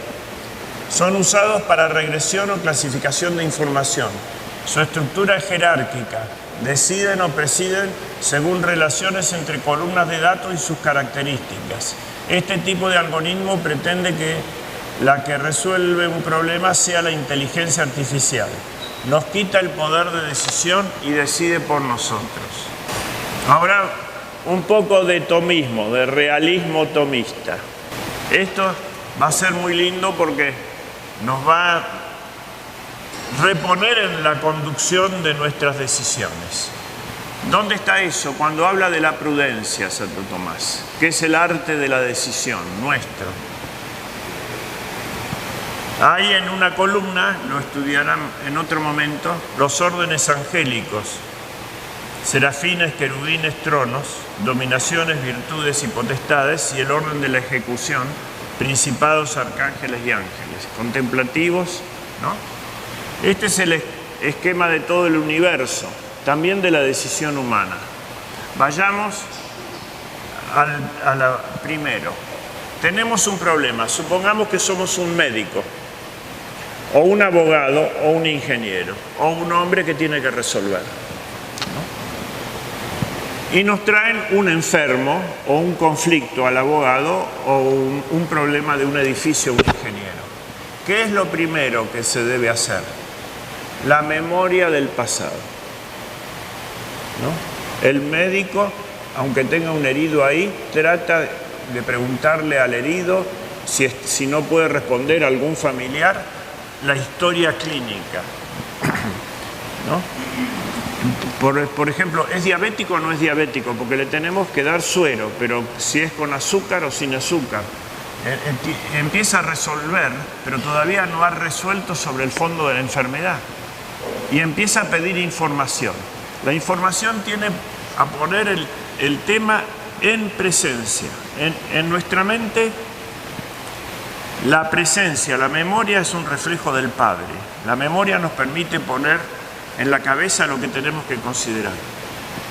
Son usados para regresión o clasificación de información. Su estructura es jerárquica. Deciden o presiden según relaciones entre columnas de datos y sus características. Este tipo de algoritmo pretende que la que resuelve un problema sea la inteligencia artificial. Nos quita el poder de decisión y decide por nosotros. Ahora, un poco de tomismo, de realismo tomista. Esto va a ser muy lindo porque nos va a reponer en la conducción de nuestras decisiones. ¿Dónde está eso? Cuando habla de la prudencia, Santo Tomás, que es el arte de la decisión nuestro. Ahí en una columna, lo estudiarán en otro momento, los órdenes angélicos, serafines, querubines, tronos, dominaciones, virtudes y potestades, y el orden de la ejecución, principados, arcángeles y ángeles, contemplativos, ¿no? Este es el esquema de todo el universo, también de la decisión humana. Vayamos primero. Tenemos un problema, supongamos que somos un médico, o un abogado, o un ingeniero, o un hombre que tiene que resolver, ¿no? Y nos traen un enfermo, o un conflicto al abogado, o un problema de un edificio o un ingeniero. ¿Qué es lo primero que se debe hacer? La memoria del pasado, ¿no? El médico, aunque tenga un herido ahí, trata de preguntarle al herido si no puede responder a algún familiar la historia clínica, ¿no? Por ejemplo, ¿es diabético o no es diabético? Porque le tenemos que dar suero, pero si es con azúcar o sin azúcar. Empieza a resolver, pero todavía no ha resuelto sobre el fondo de la enfermedad. Y empieza a pedir información. La información tiene a poner el tema en presencia. En nuestra mente, la presencia, la memoria es un reflejo del Padre. La memoria nos permite poner en la cabeza lo que tenemos que considerar.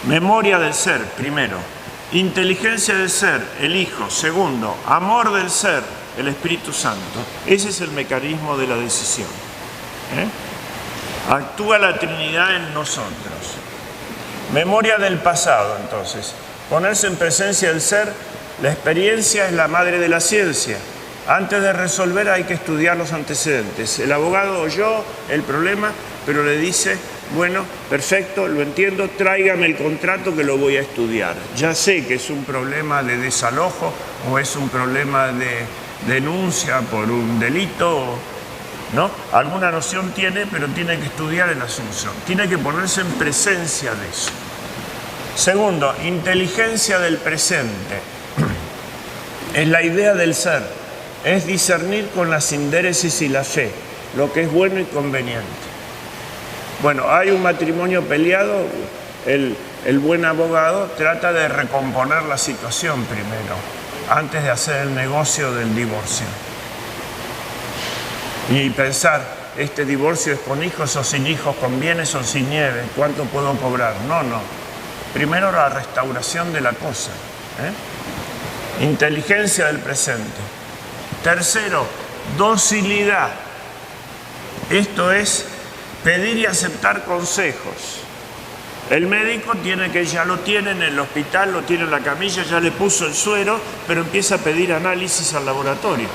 Memoria del ser, primero. Inteligencia del ser, el Hijo. Segundo, amor del ser, el Espíritu Santo. Ese es el mecanismo de la decisión. Actúa la Trinidad en nosotros. Memoria del pasado, entonces. Ponerse en presencia del ser, la experiencia es la madre de la ciencia. Antes de resolver hay que estudiar los antecedentes. El abogado oyó el problema, pero le dice, bueno, perfecto, lo entiendo, tráigame el contrato que lo voy a estudiar. Ya sé que es un problema de desalojo o es un problema de denuncia por un delito, ¿no? Alguna noción tiene, pero tiene que estudiar el asunto. Tiene que ponerse en presencia de eso. Segundo, inteligencia del presente. Es la idea del ser. Es discernir con la sindéresis y la fe lo que es bueno y conveniente. Bueno, hay un matrimonio peleado, el buen abogado trata de recomponer la situación primero, antes de hacer el negocio del divorcio. Y pensar, este divorcio es con hijos o sin hijos, con bienes o sin nieve, ¿cuánto puedo cobrar? No. Primero la restauración de la cosa. Inteligencia del presente. Tercero, docilidad. Esto es pedir y aceptar consejos. El médico ya lo tiene en el hospital, lo tiene en la camilla, ya le puso el suero, pero empieza a pedir análisis al laboratorio.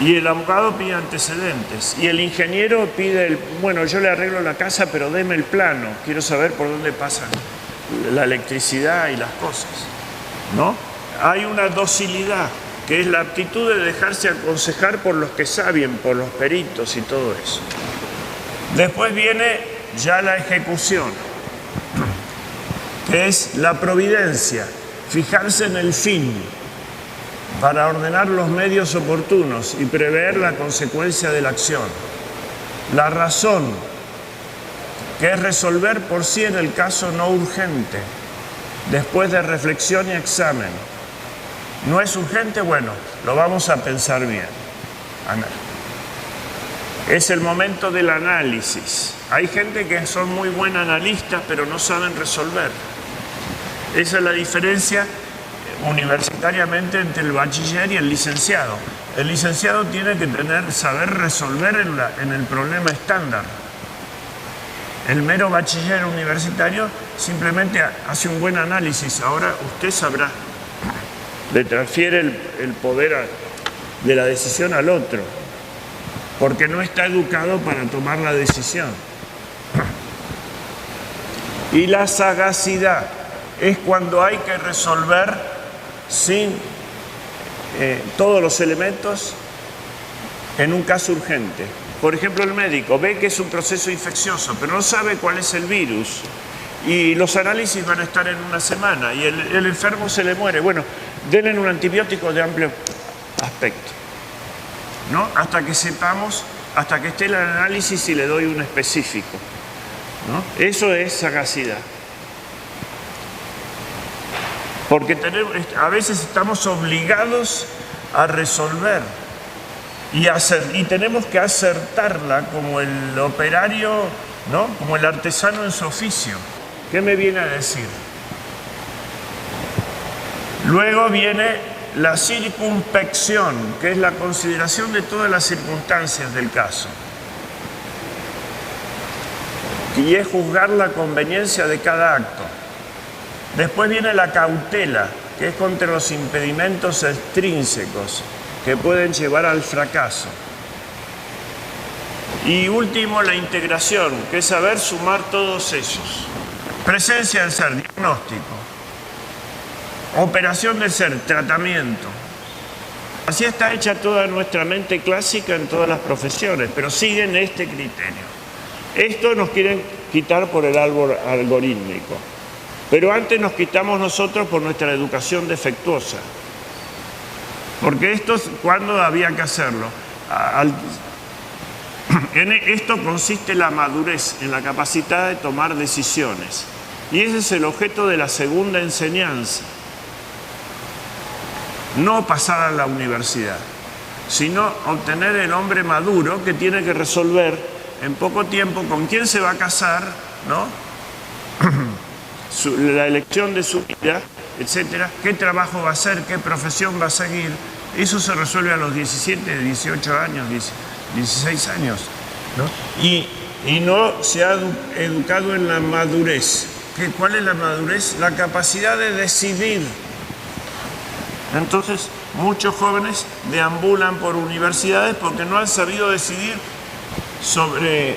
Y el abogado pide antecedentes. Y el ingeniero pide, bueno, yo le arreglo la casa, pero deme el plano. Quiero saber por dónde pasan la electricidad y las cosas, ¿no? Hay una docilidad, que es la aptitud de dejarse aconsejar por los que saben, por los peritos y todo eso. Después viene ya la ejecución, que es la providencia, fijarse en el fin, para ordenar los medios oportunos y prever la consecuencia de la acción. La razón, que es resolver por sí en el caso no urgente, después de reflexión y examen. ¿No es urgente? Bueno, lo vamos a pensar bien. Es el momento del análisis. Hay gente que son muy buenos analistas, pero no saben resolver. Esa es la diferencia universitariamente entre el bachiller y el licenciado. El licenciado tiene que saber resolver en el problema estándar. El mero bachiller universitario simplemente hace un buen análisis. Ahora usted sabrá. Le transfiere el poder de la decisión al otro, porque no está educado para tomar la decisión. Y la sagacidad es cuando hay que resolver sin todos los elementos en un caso urgente. Por ejemplo, el médico ve que es un proceso infeccioso, pero no sabe cuál es el virus. Y los análisis van a estar en una semana y el enfermo se le muere. Bueno, denle un antibiótico de amplio aspecto, ¿no? Hasta que sepamos, hasta que esté el análisis y le doy un específico, ¿no? Eso es sagacidad. Porque a veces estamos obligados a resolver y tenemos que acertarla como el operario, ¿no? Como el artesano en su oficio. ¿Qué me viene a decir? Luego viene la circunspección, que es la consideración de todas las circunstancias del caso. Y es juzgar la conveniencia de cada acto. Después viene la cautela, que es contra los impedimentos extrínsecos que pueden llevar al fracaso. Y último, la integración, que es saber sumar todos ellos. Presencia del ser, diagnóstico. Operación del ser, tratamiento. Así está hecha toda nuestra mente clásica en todas las profesiones, pero siguen este criterio. Esto nos quieren quitar por el árbol algorítmico, pero antes nos quitamos nosotros por nuestra educación defectuosa. Porque esto, ¿cuándo había que hacerlo? En esto consiste la madurez, en la capacidad de tomar decisiones. Y ese es el objeto de la segunda enseñanza. No pasar a la universidad, sino obtener el hombre maduro que tiene que resolver en poco tiempo con quién se va a casar, ¿no? La elección de su vida, etcétera, qué trabajo va a hacer, qué profesión va a seguir. Eso se resuelve a los 17, 18 años, 16 años, ¿no? Y no se ha educado en la madurez. ¿Cuál es la madurez? La capacidad de decidir. Entonces, muchos jóvenes deambulan por universidades porque no han sabido decidir sobre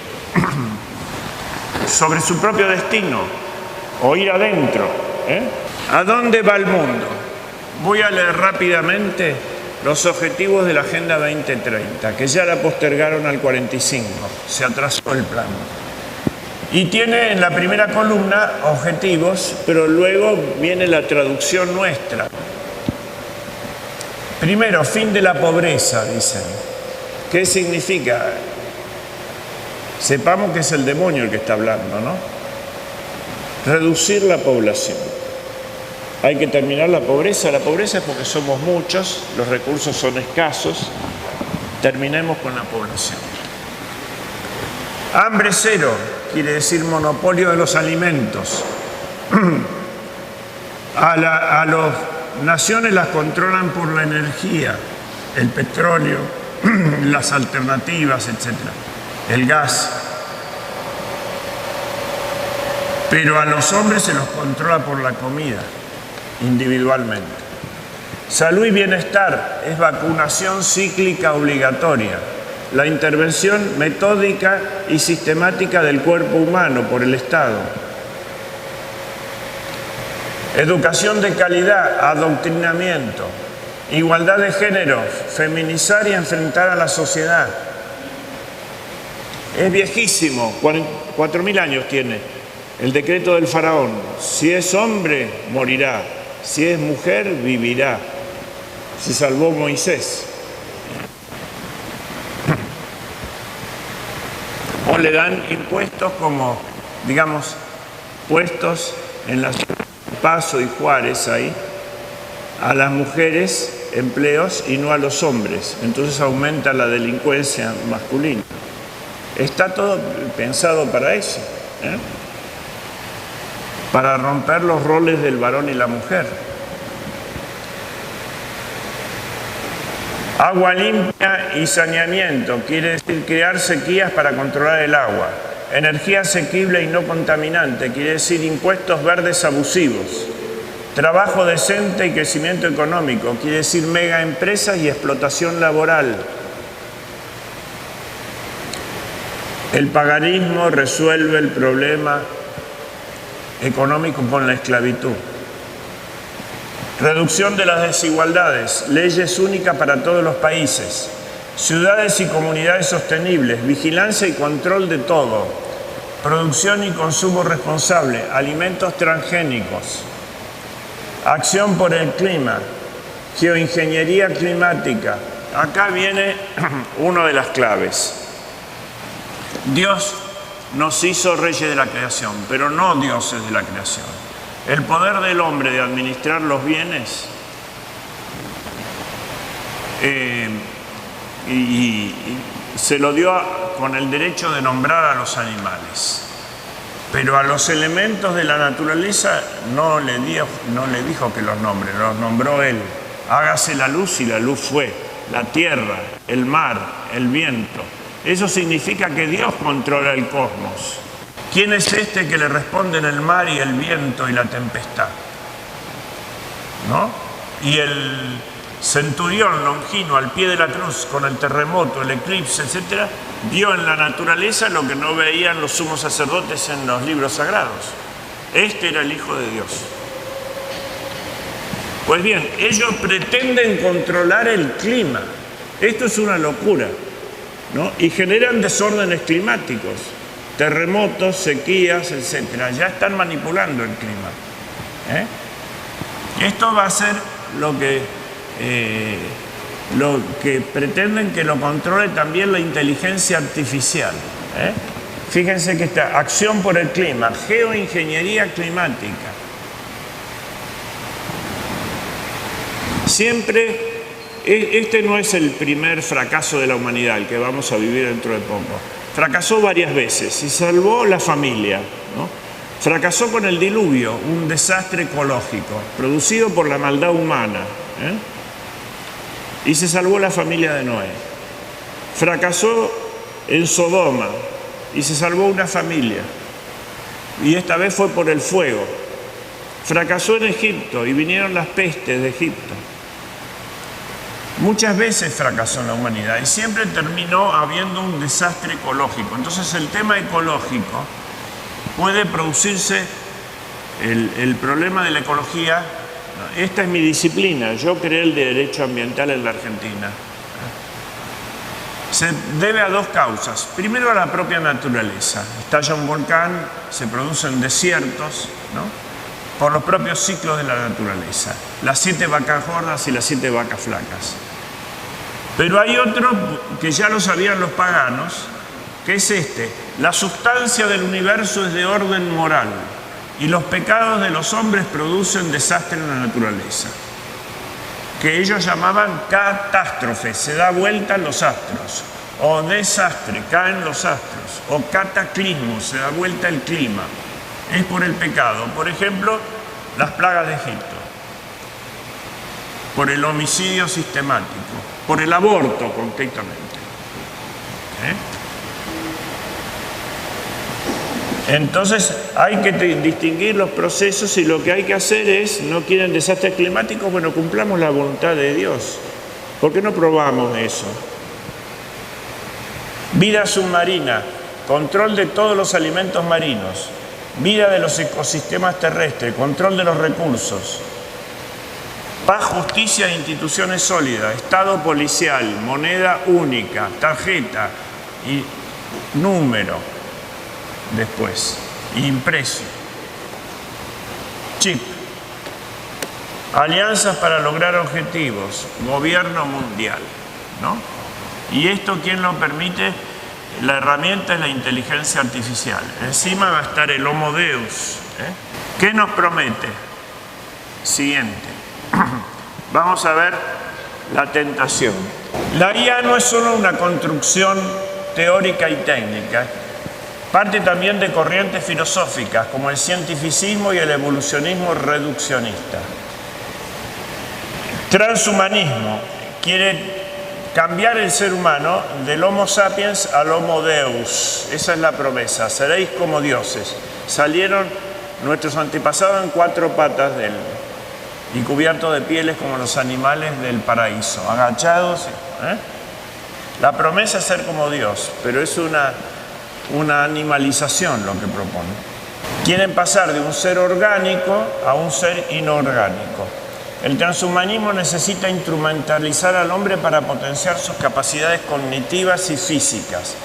su propio destino o ir adentro. ¿A dónde va el mundo? Voy a leer rápidamente los objetivos de la Agenda 2030, que ya la postergaron al 45, se atrasó el plan. Y tiene en la primera columna objetivos, pero luego viene la traducción nuestra. Primero, fin de la pobreza, dicen. ¿Qué significa? Sepamos que es el demonio el que está hablando, ¿no? Reducir la población. Hay que terminar la pobreza. La pobreza es porque somos muchos, los recursos son escasos. Terminemos con la población. Hambre cero quiere decir monopolio de los alimentos. A las naciones las controlan por la energía, el petróleo, las alternativas, etc. El gas. Pero a los hombres se los controla por la comida, individualmente. Salud y bienestar es vacunación cíclica obligatoria, la intervención metódica y sistemática del cuerpo humano por el Estado. Educación de calidad, adoctrinamiento, igualdad de género, feminizar y enfrentar a la sociedad. Es viejísimo, 4.000 años tiene el decreto del faraón. Si es hombre, morirá. Si es mujer, vivirá. Se salvó Moisés. O le dan impuestos como, digamos, puestos en las Paso y Juárez ahí, a las mujeres empleos y no a los hombres. Entonces aumenta la delincuencia masculina. Está todo pensado para eso, ¿eh? Para romper los roles del varón y la mujer. Agua limpia y saneamiento, quiere decir crear sequías para controlar el agua. Energía asequible y no contaminante, quiere decir impuestos verdes abusivos. Trabajo decente y crecimiento económico, quiere decir mega empresas y explotación laboral. El paganismo resuelve el problema económico con la esclavitud. Reducción de las desigualdades, leyes únicas para todos los países. Ciudades y comunidades sostenibles, vigilancia y control de todo, producción y consumo responsable, alimentos transgénicos, acción por el clima, geoingeniería climática. Acá viene una de las claves. Dios nos hizo reyes de la creación, pero no dioses de la creación. El poder del hombre de administrar los bienes y se lo dio con el derecho de nombrar a los animales. Pero a los elementos de la naturaleza no le dijo que los nombre, los nombró él. Hágase la luz y la luz fue. La tierra, el mar, el viento. Eso significa que Dios controla el cosmos. ¿Quién es este que le responden el mar y el viento y la tempestad? ¿No? Y el centurión Longino al pie de la cruz con el terremoto, el eclipse, etc., vio en la naturaleza lo que no veían los sumos sacerdotes en los libros sagrados. Este era el Hijo de Dios. Pues bien, ellos pretenden controlar el clima. Esto es una locura, ¿no? Y generan desórdenes climáticos, terremotos, sequías, etc. Ya están manipulando el clima, ¿eh? Esto va a ser lo que pretenden que lo controle también la inteligencia artificial, ¿eh? Fíjense que está acción por el clima, geoingeniería climática. Siempre, este no es el primer fracaso de la humanidad, el que vamos a vivir dentro de poco. Fracasó varias veces y salvó la familia, ¿no? Fracasó con el diluvio, un desastre ecológico producido por la maldad humana, ¿eh? Y se salvó la familia de Noé. Fracasó en Sodoma y se salvó una familia. Y esta vez fue por el fuego. Fracasó en Egipto y vinieron las pestes de Egipto. Muchas veces fracasó en la humanidad y siempre terminó habiendo un desastre ecológico. Entonces el tema ecológico puede producirse, el problema de la ecología. Esta es mi disciplina, yo creé el derecho ambiental en la Argentina. Se debe a dos causas. Primero, a la propia naturaleza. Estalla un volcán, se producen desiertos, ¿no? Por los propios ciclos de la naturaleza. Las 7 vacas gordas y las 7 vacas flacas. Pero hay otro que ya lo sabían los paganos, que es este: la sustancia del universo es de orden moral y los pecados de los hombres producen desastre en la naturaleza, que ellos llamaban catástrofe, se da vuelta en los astros, o desastre, caen los astros, o cataclismo, se da vuelta el clima. Es por el pecado. Por ejemplo, las plagas de Egipto, por el homicidio sistemático, por el aborto concretamente. Entonces hay que distinguir los procesos, y lo que hay que hacer es, no quieren desastres climáticos, bueno, cumplamos la voluntad de Dios. ¿Por qué no probamos eso? Vida submarina, control de todos los alimentos marinos, vida de los ecosistemas terrestres, control de los recursos, paz, justicia e instituciones sólidas, Estado policial, moneda única, tarjeta y número después, impreso, chip, alianzas para lograr objetivos, gobierno mundial, ¿no? Y esto, ¿quién lo permite? La herramienta es la inteligencia artificial. Encima va a estar el Homo Deus. ¿Qué nos promete? Siguiente. Vamos a ver la tentación. La IA no es solo una construcción teórica y técnica, parte también de corrientes filosóficas como el cientificismo y el evolucionismo reduccionista. Transhumanismo quiere cambiar el ser humano del Homo sapiens al Homo Deus. Esa es la promesa. Seréis como dioses. Salieron nuestros antepasados en 4 patas y cubiertos de pieles como los animales del paraíso, agachados. La promesa es ser como Dios, pero es una animalización lo que propone. Quieren pasar de un ser orgánico a un ser inorgánico. El transhumanismo necesita instrumentalizar al hombre para potenciar sus capacidades cognitivas y físicas,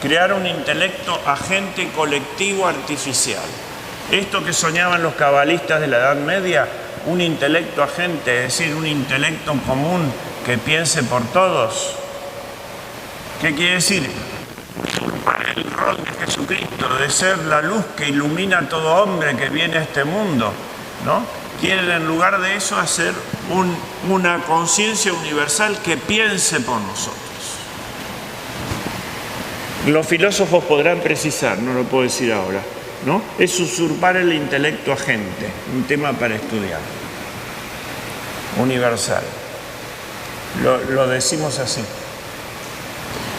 crear un intelecto agente colectivo artificial. Esto que soñaban los cabalistas de la Edad Media, un intelecto agente, es decir, un intelecto común que piense por todos. ¿Qué quiere decir? El rol de Jesucristo, de ser la luz que ilumina a todo hombre que viene a este mundo, ¿no? Quieren en lugar de eso hacer una conciencia universal que piense por nosotros. Los filósofos podrán precisar, no lo puedo decir ahora, ¿no? Es usurpar el intelecto agente, un tema para estudiar. Universal. Lo decimos así.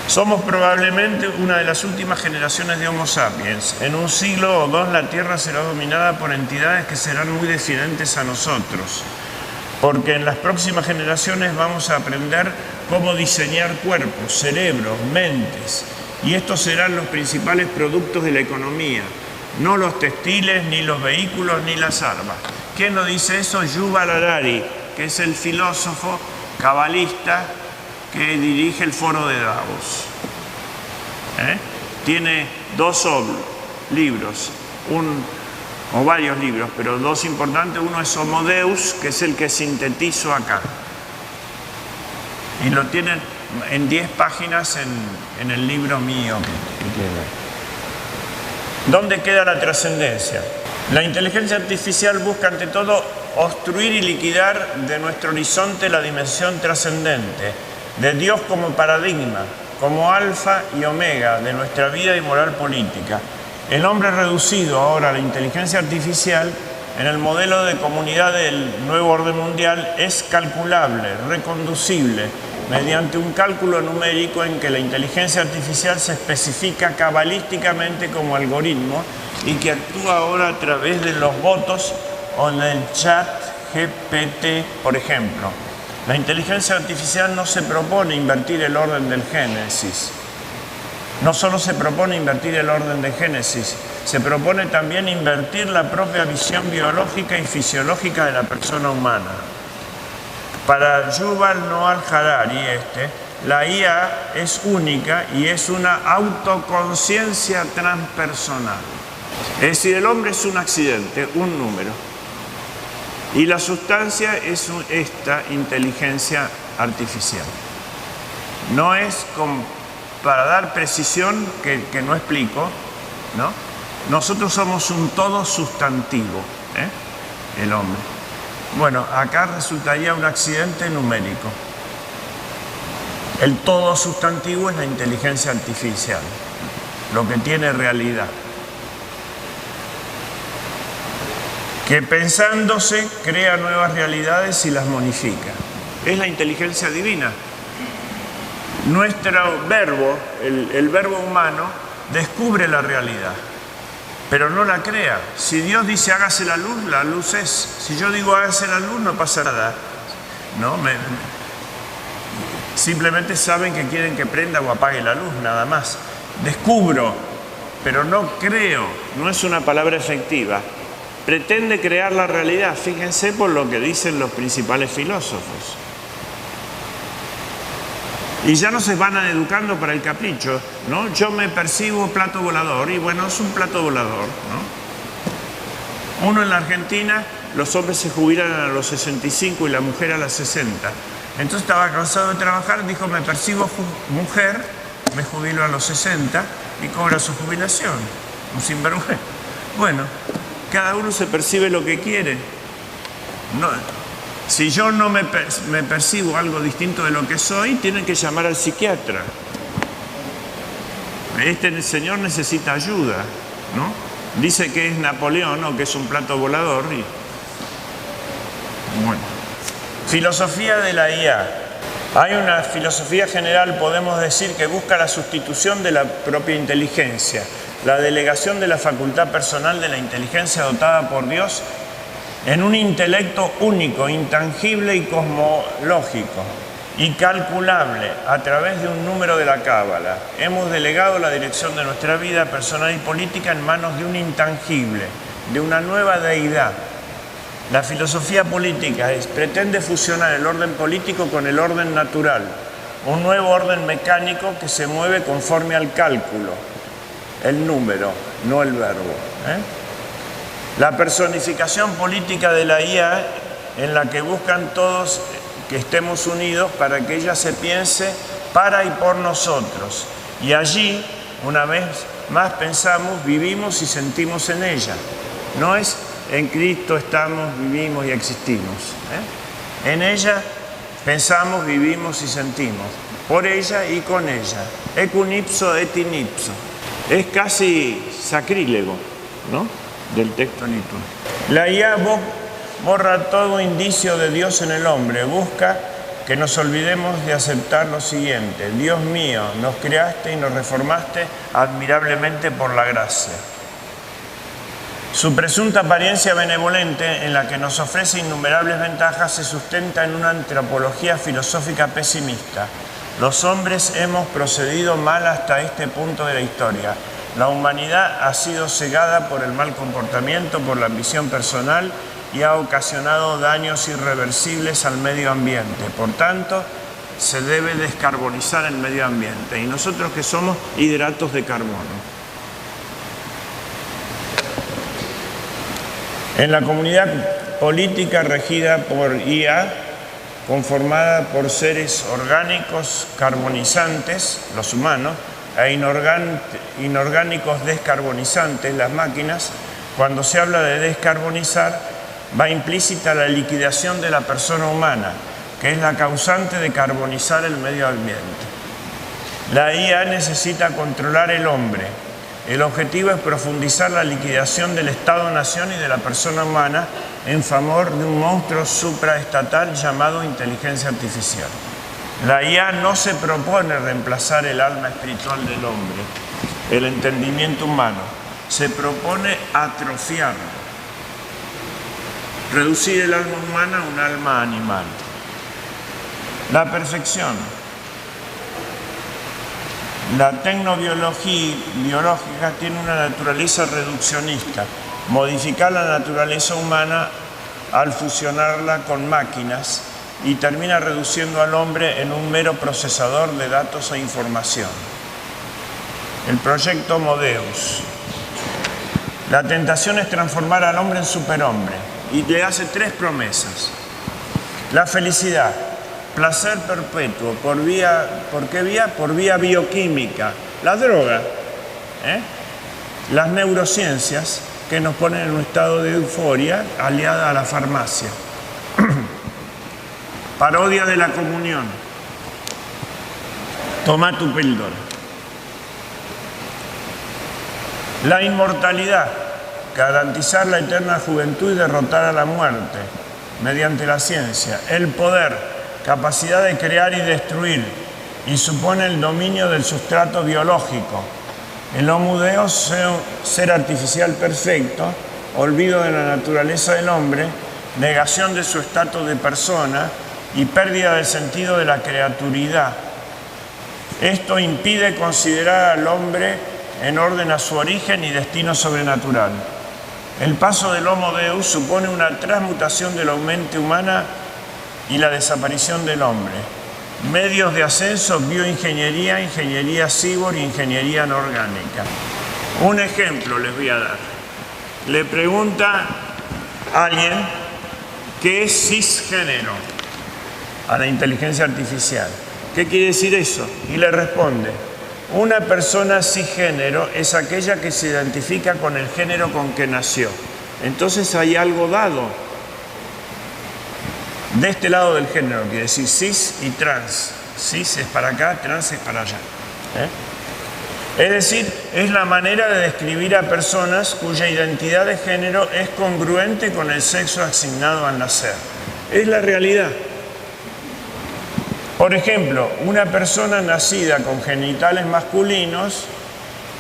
Somos probablemente una de las últimas generaciones de Homo sapiens. En un siglo o dos la Tierra será dominada por entidades que serán muy diferentes a nosotros, porque en las próximas generaciones vamos a aprender cómo diseñar cuerpos, cerebros, mentes, y estos serán los principales productos de la economía, no los textiles, ni los vehículos, ni las armas. ¿Quién nos dice eso? Yuval Harari, que es el filósofo cabalista que dirige el foro de Davos. Tiene 2 libros, o varios libros, pero 2 importantes. Uno es Homo Deus, que es el que sintetizo acá. Y lo tienen en 10 páginas en el libro mío. ¿Dónde queda la trascendencia? La inteligencia artificial busca ante todo obstruir y liquidar de nuestro horizonte la dimensión trascendente, de Dios como paradigma, como alfa y omega de nuestra vida y moral política. El hombre reducido ahora a la inteligencia artificial en el modelo de comunidad del nuevo orden mundial es calculable, reconducible, mediante un cálculo numérico en que la inteligencia artificial se especifica cabalísticamente como algoritmo y que actúa ahora a través de los votos o en el chat GPT, por ejemplo. La inteligencia artificial no se propone invertir el orden del Génesis. No solo se propone invertir el orden de Génesis, se propone también invertir la propia visión biológica y fisiológica de la persona humana. Para Yuval Noah Harari, la IA es única y es una autoconciencia transpersonal. Es decir, el hombre es un accidente, un número. Y la sustancia es esta inteligencia artificial. No es para dar precisión que no explico, ¿no? Nosotros somos un todo sustantivo, el hombre. Bueno, acá resultaría un accidente numérico. El todo sustantivo es la inteligencia artificial, lo que tiene realidad. Que pensándose crea nuevas realidades y las modifica. Es la inteligencia divina. Nuestro verbo, el verbo humano, descubre la realidad, pero no la crea. Si Dios dice hágase la luz es. Si yo digo hágase la luz, no pasa nada, ¿no? Simplemente saben que quieren que prenda o apague la luz, nada más. Descubro, pero no creo, no es una palabra efectiva. Pretende crear la realidad, fíjense por lo que dicen los principales filósofos. Y ya no se van educando para el capricho, ¿no? Yo me percibo plato volador, y bueno, es un plato volador, ¿no? Uno en la Argentina, los hombres se jubilan a los 65 y la mujer a las 60. Entonces estaba cansado de trabajar, dijo, me percibo mujer, me jubilo a los 60 y cobra su jubilación. Un sinvergüenza. Bueno, cada uno se percibe lo que quiere. No, si yo no me percibo algo distinto de lo que soy, tienen que llamar al psiquiatra. Este señor necesita ayuda, ¿no? Dice que es Napoleón o que es un plato volador. Y bueno. Filosofía de la IA. Hay una filosofía general, podemos decir, que busca la sustitución de la propia inteligencia, la delegación de la facultad personal de la inteligencia dotada por Dios en un intelecto único, intangible y cosmológico, y calculable a través de un número de la cábala. Hemos delegado la dirección de nuestra vida personal y política en manos de un intangible, de una nueva deidad. La filosofía política pretende fusionar el orden político con el orden natural, un nuevo orden mecánico que se mueve conforme al cálculo, el número, no el verbo. La personificación política de la IA, en la que buscan todos que estemos unidos para que ella se piense para y por nosotros. Y allí, una vez más pensamos, vivimos y sentimos en ella. No es en Cristo estamos, vivimos y existimos. En ella pensamos, vivimos y sentimos. Por ella y con ella. Ecun ipso et in ipso. Es casi sacrílego, ¿no?, del texto litúrgico. La IA borra todo indicio de Dios en el hombre. Busca que nos olvidemos de aceptar lo siguiente. Dios mío, nos creaste y nos reformaste admirablemente por la gracia. Su presunta apariencia benevolente, en la que nos ofrece innumerables ventajas, se sustenta en una antropología filosófica pesimista. Los hombres hemos procedido mal hasta este punto de la historia. La humanidad ha sido cegada por el mal comportamiento, por la ambición personal y ha ocasionado daños irreversibles al medio ambiente. Por tanto, se debe descarbonizar el medio ambiente. Y nosotros que somos hidratos de carbono. En la comunidad política regida por IA, conformada por seres orgánicos carbonizantes, los humanos, e inorgánicos descarbonizantes, las máquinas, cuando se habla de descarbonizar, va implícita la liquidación de la persona humana, que es la causante de carbonizar el medio ambiente. La IA necesita controlar el hombre. El objetivo es profundizar la liquidación del Estado-nación y de la persona humana en favor de un monstruo supraestatal llamado inteligencia artificial. La IA no se propone reemplazar el alma espiritual del hombre, el entendimiento humano. Se propone atrofiarlo, reducir el alma humana a un alma animal. La perfección. La tecnobiología biológica tiene una naturaleza reduccionista, modificar la naturaleza humana al fusionarla con máquinas y termina reduciendo al hombre en un mero procesador de datos e información. El proyecto Modeus. La tentación es transformar al hombre en superhombre y le hace tres promesas. La felicidad. placer perpetuo. ¿Por qué vía? Por vía bioquímica. La droga, las neurociencias que nos ponen en un estado de euforia aliada a la farmacia. Parodia de la comunión. Toma tu píldora. La inmortalidad. Garantizar la eterna juventud y derrotar a la muerte mediante la ciencia. El poder. Capacidad de crear y destruir. Y supone el dominio del sustrato biológico. El homo deus, ser artificial perfecto, olvido de la naturaleza del hombre, negación de su estatus de persona y pérdida del sentido de la creaturidad. Esto impide considerar al hombre en orden a su origen y destino sobrenatural. El paso del homo deus supone una transmutación de la mente humana y la desaparición del hombre. Medios de ascenso: bioingeniería, ingeniería cyborg e ingeniería anorgánica. Un ejemplo les voy a dar. Le pregunta a alguien qué es cisgénero a la inteligencia artificial. ¿Qué quiere decir eso? Y le responde: una persona cisgénero es aquella que se identifica con el género con que nació. Entonces hay algo dado de este lado del género, quiere decir cis y trans. Cis es para acá, trans es para allá. Es decir, es la manera de describir a personas cuya identidad de género es congruente con el sexo asignado al nacer. Es la realidad. Por ejemplo, una persona nacida con genitales masculinos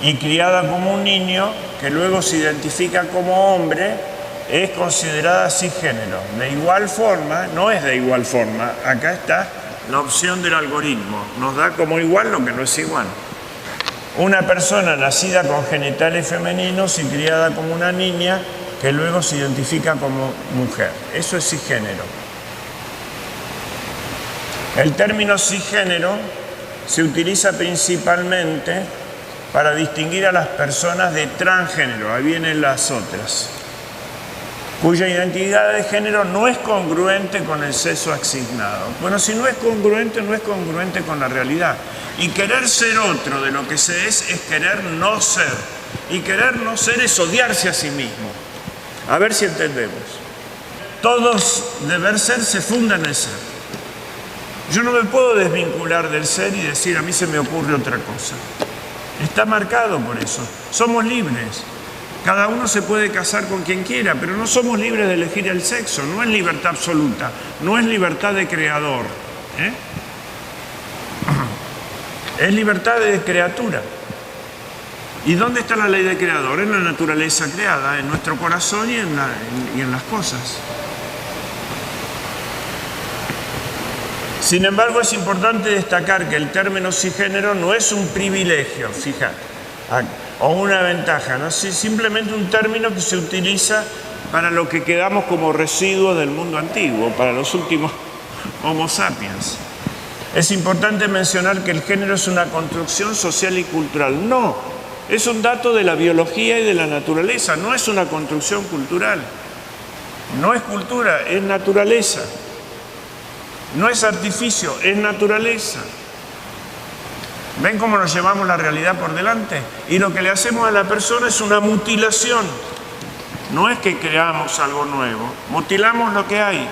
y criada como un niño, que luego se identifica como hombre, es considerada cisgénero. De igual forma, no es de igual forma, acá está la opción del algoritmo, nos da como igual lo que no es igual. Una persona nacida con genitales femeninos y criada como una niña, que luego se identifica como mujer. Eso es cisgénero. El término cisgénero se utiliza principalmente para distinguir a las personas de transgénero, ahí vienen las otras, cuya identidad de género no es congruente con el sexo asignado. Bueno, si no es congruente, no es congruente con la realidad. Y querer ser otro de lo que se es querer no ser. Y querer no ser es odiarse a sí mismo. A ver si entendemos. Todos deber ser se fundan en el ser. Yo no me puedo desvincular del ser y decir a mí se me ocurre otra cosa. Está marcado por eso. Somos libres. Cada uno se puede casar con quien quiera, pero no somos libres de elegir el sexo. No es libertad absoluta, no es libertad de creador. Es libertad de criatura. ¿Y dónde está la ley de creador? En la naturaleza creada, en nuestro corazón y en las cosas. Sin embargo, es importante destacar que el término cisgénero no es un privilegio, fíjate, o una ventaja, ¿no? Es simplemente un término que se utiliza para lo que quedamos como residuos del mundo antiguo, para los últimos Homo sapiens. Es importante mencionar que el género es una construcción social y cultural. No, es un dato de la biología y de la naturaleza, no es una construcción cultural. No es cultura, es naturaleza. No es artificio, es naturaleza. ¿Ven cómo nos llevamos la realidad por delante? Y lo que le hacemos a la persona es una mutilación. No es que creamos algo nuevo, mutilamos lo que hay.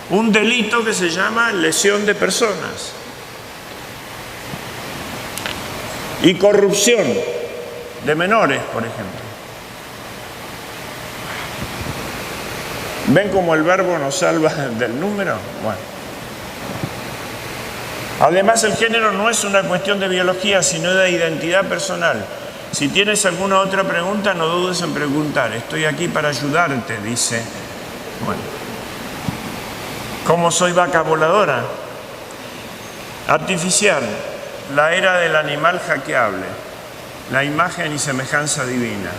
Un delito que se llama lesión de personas. Y corrupción de menores, por ejemplo. ¿Ven cómo el verbo nos salva del número? Bueno. Además, el género no es una cuestión de biología, sino de identidad personal. Si tienes alguna otra pregunta, no dudes en preguntar. Estoy aquí para ayudarte, dice. Bueno. ¿Cómo soy vaca voladora? Artificial, la era del animal hackeable, la imagen y semejanza divina.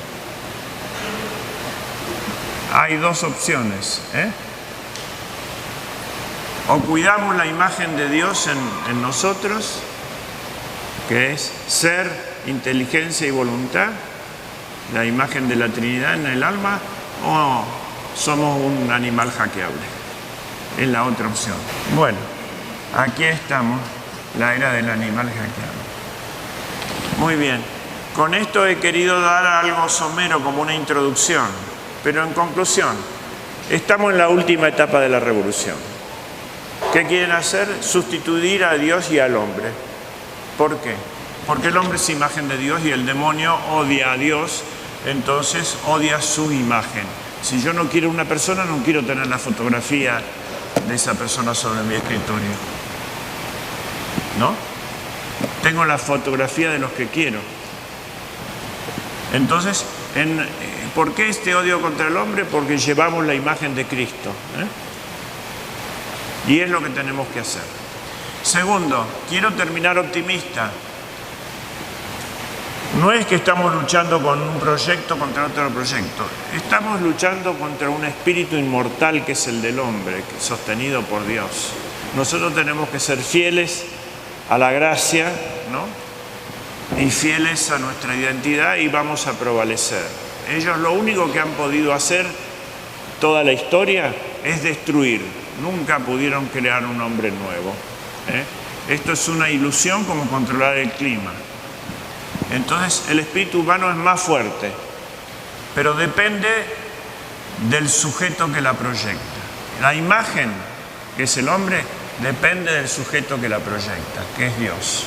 Hay dos opciones, O cuidamos la imagen de Dios en nosotros, que es ser, inteligencia y voluntad, la imagen de la Trinidad en el alma, o somos un animal hackeable. Es la otra opción. Bueno, Aquí estamos, la era del animal hackeado. Muy bien, con esto he querido dar algo somero como una introducción, pero en conclusión, estamos en la última etapa de la revolución. ¿Qué quieren hacer? Sustituir a Dios y al hombre. ¿Por qué? Porque el hombre es imagen de Dios y el demonio odia a Dios, entonces odia su imagen. Si yo no quiero una persona, no quiero tener la fotografía de esa persona sobre mi escritorio. ¿No? Tengo la fotografía de los que quiero. Entonces, ¿por qué este odio contra el hombre? Porque llevamos la imagen de Cristo. Y es lo que tenemos que hacer. Segundo, quiero terminar optimista. No es que estamos luchando con un proyecto contra otro proyecto. Estamos luchando contra un espíritu inmortal que es el del hombre, sostenido por Dios. Nosotros tenemos que ser fieles a la gracia, ¿no? Y fieles a nuestra identidad y vamos a prevalecer. Ellos lo único que han podido hacer toda la historia es destruir. Nunca pudieron crear un hombre nuevo. Esto es una ilusión como controlar el clima. Entonces el espíritu humano es más fuerte, pero depende del sujeto que la proyecta. La imagen, que es el hombre, depende del sujeto que la proyecta, que es Dios.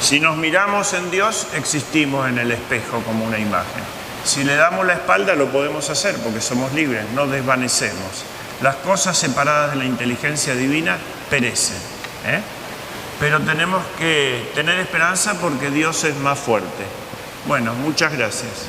Si nos miramos en Dios, existimos en el espejo como una imagen. Si le damos la espalda, lo podemos hacer porque somos libres, no desvanecemos. Las cosas separadas de la inteligencia divina perecen. Pero tenemos que tener esperanza porque Dios es más fuerte. Bueno, muchas gracias.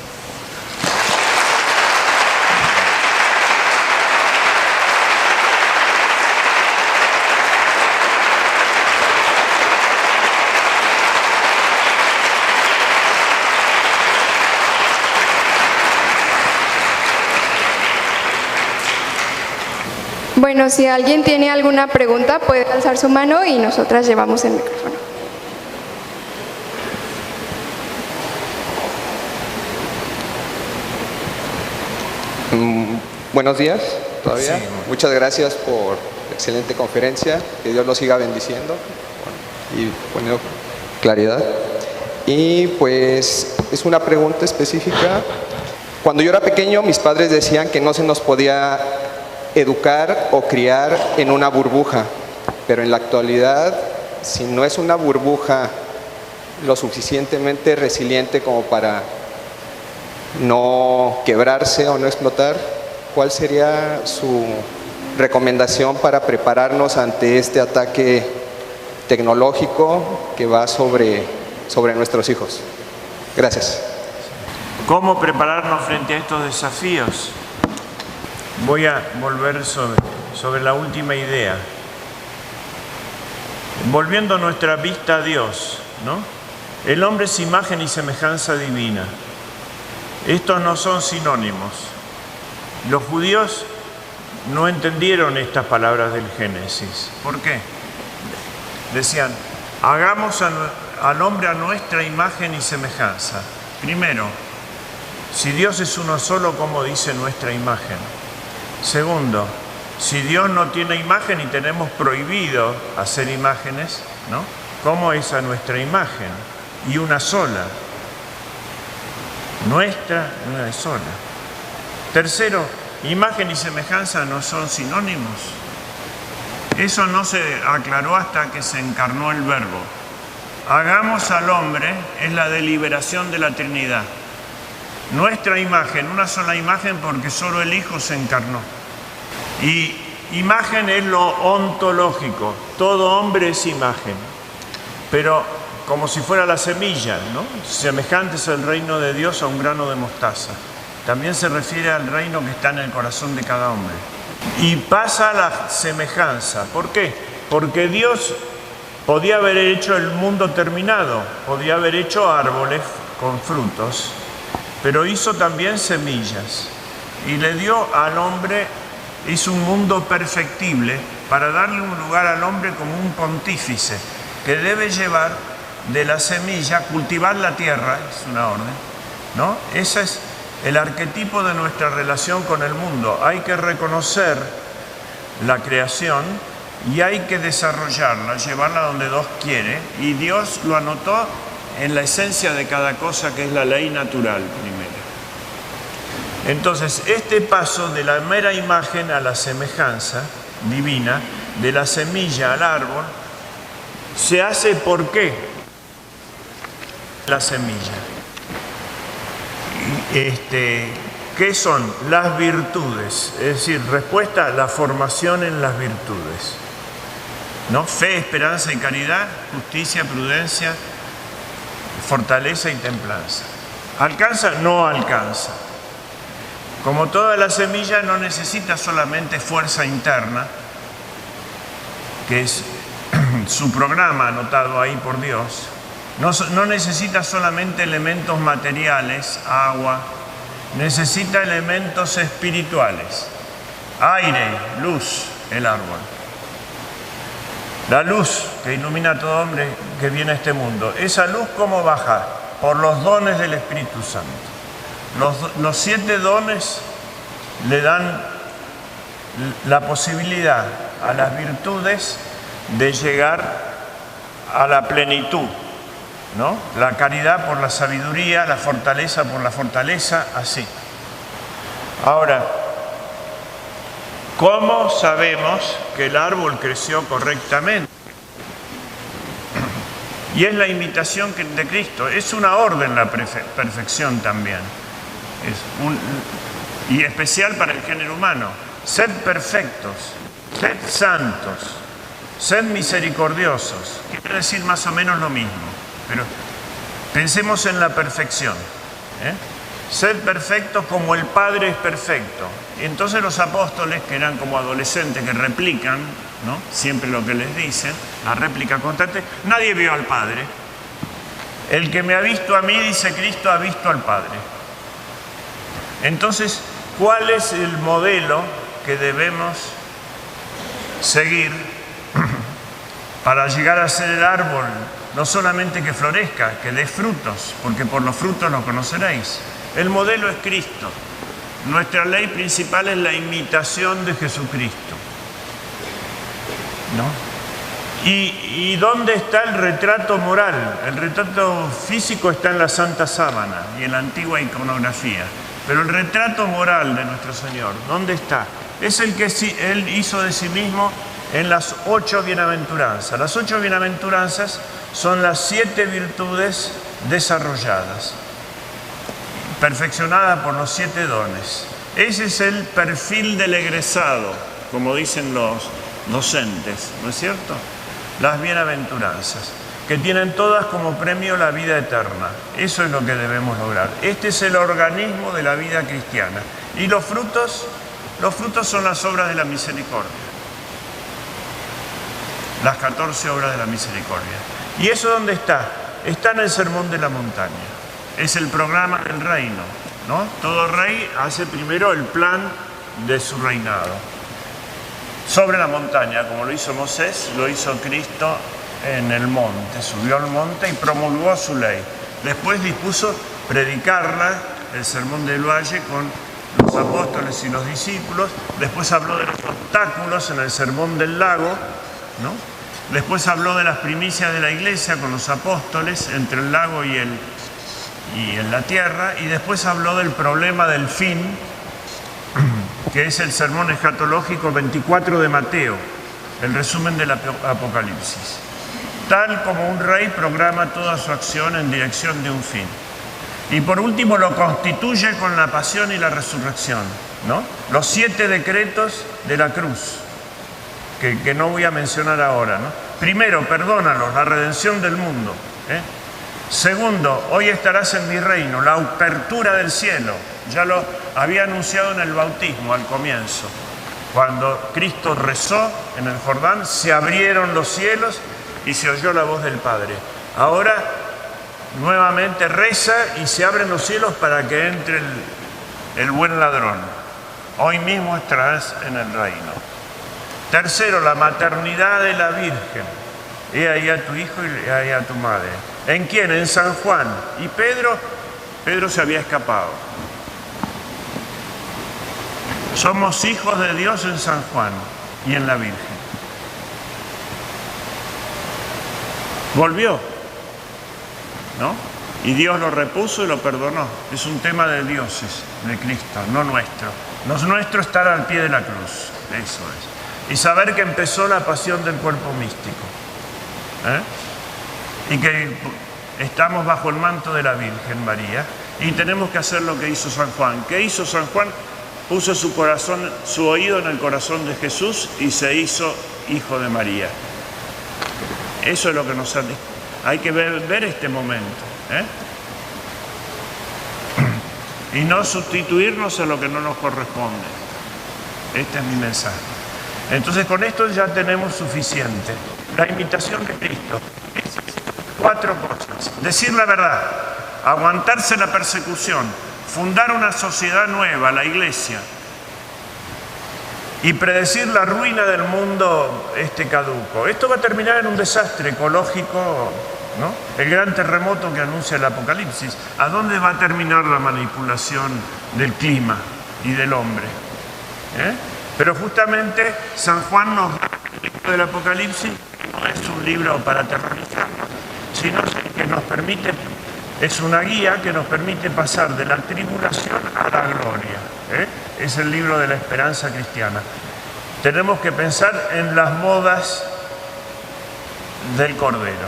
Bueno, si alguien tiene alguna pregunta, puede alzar su mano y nosotras llevamos el micrófono. Buenos días, todavía. Sí. Muchas gracias por la excelente conferencia. Que Dios los siga bendiciendo y poniendo claridad. Y pues es una pregunta específica. Cuando yo era pequeño, mis padres decían que no se nos podía educar o criar en una burbuja, pero en la actualidad, si no es una burbuja lo suficientemente resiliente como para no quebrarse o no explotar, ¿cuál sería su recomendación para prepararnos ante este ataque tecnológico que va sobre nuestros hijos? Gracias. ¿Cómo prepararnos frente a estos desafíos? Voy a volver sobre la última idea. Volviendo nuestra vista a Dios, ¿no? El hombre es imagen y semejanza divina. Estos no son sinónimos. Los judíos no entendieron estas palabras del Génesis. ¿Por qué? Decían, hagamos al hombre a nuestra imagen y semejanza. Primero, si Dios es uno solo, ¿cómo dice nuestra imagen? Segundo, si Dios no tiene imagen y tenemos prohibido hacer imágenes, ¿no? ¿Cómo es a nuestra imagen? Y una sola. Nuestra, una sola. Tercero, imagen y semejanza no son sinónimos. Eso no se aclaró hasta que se encarnó el Verbo. Hagamos al hombre es la deliberación de la Trinidad. Nuestra imagen, una sola imagen porque solo el Hijo se encarnó. Y imagen es lo ontológico, todo hombre es imagen, pero como si fuera la semilla, ¿no? Semejantes al reino de Dios a un grano de mostaza. También se refiere al reino que está en el corazón de cada hombre. Y pasa la semejanza. ¿Por qué? Porque Dios podía haber hecho el mundo terminado, podía haber hecho árboles con frutos, pero hizo también semillas y le dio al hombre, hizo un mundo perfectible para darle un lugar al hombre como un pontífice que debe llevar de la semilla, cultivar la tierra, es una orden, ¿no? Ese es el arquetipo de nuestra relación con el mundo. Hay que reconocer la creación y hay que desarrollarla, llevarla donde Dios quiere, y Dios lo anotó en la esencia de cada cosa, que es la ley natural primero. Entonces, este paso de la mera imagen a la semejanza divina, de la semilla al árbol, se hace ¿por qué? La semilla. ¿Qué son? Las virtudes, es decir, respuesta a la formación en las virtudes, ¿no? Fe, esperanza y caridad, justicia, prudencia, fortaleza y templanza. ¿Alcanza? No alcanza. Como toda la semilla, no necesita solamente fuerza interna, que es su programa anotado ahí por Dios. No necesita solamente elementos materiales, agua, necesita elementos espirituales. Aire, luz, el árbol. La luz que ilumina a todo hombre que viene a este mundo. ¿Esa luz cómo baja? Por los dones del Espíritu Santo. Los 7 dones le dan la posibilidad a las virtudes de llegar a la plenitud, ¿no? La caridad por la sabiduría, la fortaleza por la fortaleza, así. Ahora, ¿cómo sabemos que el árbol creció correctamente? Y es la imitación de Cristo. Es una orden la perfección también. Y especial para el género humano. Sed perfectos, sed santos, sed misericordiosos. Quiere decir más o menos lo mismo, pero pensemos en la perfección. Sed perfectos como el Padre es perfecto. Y entonces los apóstoles, que eran como adolescentes que replican, ¿no?, siempre lo que les dicen, la réplica constante, nadie vio al Padre. El que me ha visto a mí, dice Cristo, ha visto al Padre. Entonces, ¿cuál es el modelo que debemos seguir para llegar a ser el árbol? No solamente que florezca, que dé frutos, porque por los frutos los conoceréis. El modelo es Cristo. Nuestra ley principal es la imitación de Jesucristo, ¿no? ¿Y dónde está el retrato moral? El retrato físico está en la Santa Sábana y en la antigua iconografía. Pero el retrato moral de nuestro Señor, ¿dónde está? Es el que Él hizo de sí mismo en las 8 bienaventuranzas. Las 8 bienaventuranzas son las 7 virtudes desarrolladas, perfeccionadas por los 7 dones. Ese es el perfil del egresado, como dicen los docentes, ¿no es cierto? Las bienaventuranzas, que tienen todas como premio la vida eterna. Eso es lo que debemos lograr. Este es el organismo de la vida cristiana. Y los frutos son las obras de la misericordia. Las 14 obras de la misericordia. ¿Y eso dónde está? Está en el Sermón de la Montaña. Es el programa del reino, ¿no? Todo rey hace primero el plan de su reinado. Sobre la montaña, como lo hizo Moisés, lo hizo Cristo en el monte. Subió al monte y promulgó su ley. Después dispuso predicarla, el Sermón del Valle, con los apóstoles y los discípulos. Después habló de los obstáculos en el Sermón del Lago, ¿no? Después habló de las primicias de la iglesia con los apóstoles entre el lago y en la tierra. Y después habló del problema del fin, que es el sermón escatológico 24 de Mateo, el resumen del Apocalipsis. Tal como un rey programa toda su acción en dirección de un fin. Y por último lo constituye con la pasión y la resurrección, ¿no? Los 7 decretos de la cruz, que no voy a mencionar ahora, ¿no? Primero, perdónalos, la redención del mundo, Segundo, hoy estarás en mi reino, la apertura del cielo. Ya lo había anunciado en el bautismo al comienzo. Cuando Cristo rezó en el Jordán, se abrieron los cielos y se oyó la voz del Padre. Ahora, nuevamente reza y se abren los cielos para que entre el buen ladrón. Hoy mismo estarás en el reino. Tercero, la maternidad de la Virgen. He ahí a tu hijo y he ahí a tu madre. ¿En quién? En San Juan. Y Pedro se había escapado. Somos hijos de Dios en San Juan y en la Virgen. volvió, ¿no? Y Dios lo repuso y lo perdonó. Es un tema de dioses, de Cristo, no nuestro. No es nuestro estar al pie de la cruz, eso es. Y saber que empezó la pasión del cuerpo místico, y que estamos bajo el manto de la Virgen María y tenemos que hacer lo que hizo San Juan. ¿Qué hizo San Juan? Puso su oído en el corazón de Jesús y se hizo hijo de María. Eso es lo que nos hay que ver este momento, y no sustituirnos a lo que no nos corresponde. Este es mi mensaje. Entonces, con esto ya tenemos suficiente. La imitación de Cristo. 4 cosas. Decir la verdad, aguantarse la persecución, fundar una sociedad nueva, la Iglesia, y predecir la ruina del mundo caduco. Esto va a terminar en un desastre ecológico, ¿no? El gran terremoto que anuncia el Apocalipsis. ¿A dónde va a terminar la manipulación del clima y del hombre? Pero justamente San Juan nos da el libro del Apocalipsis, no es un libro para aterrorizarnos, sino que nos permite, es una guía que nos permite pasar de la tribulación a la gloria. Es el libro de la esperanza cristiana. Tenemos que pensar en las bodas del Cordero,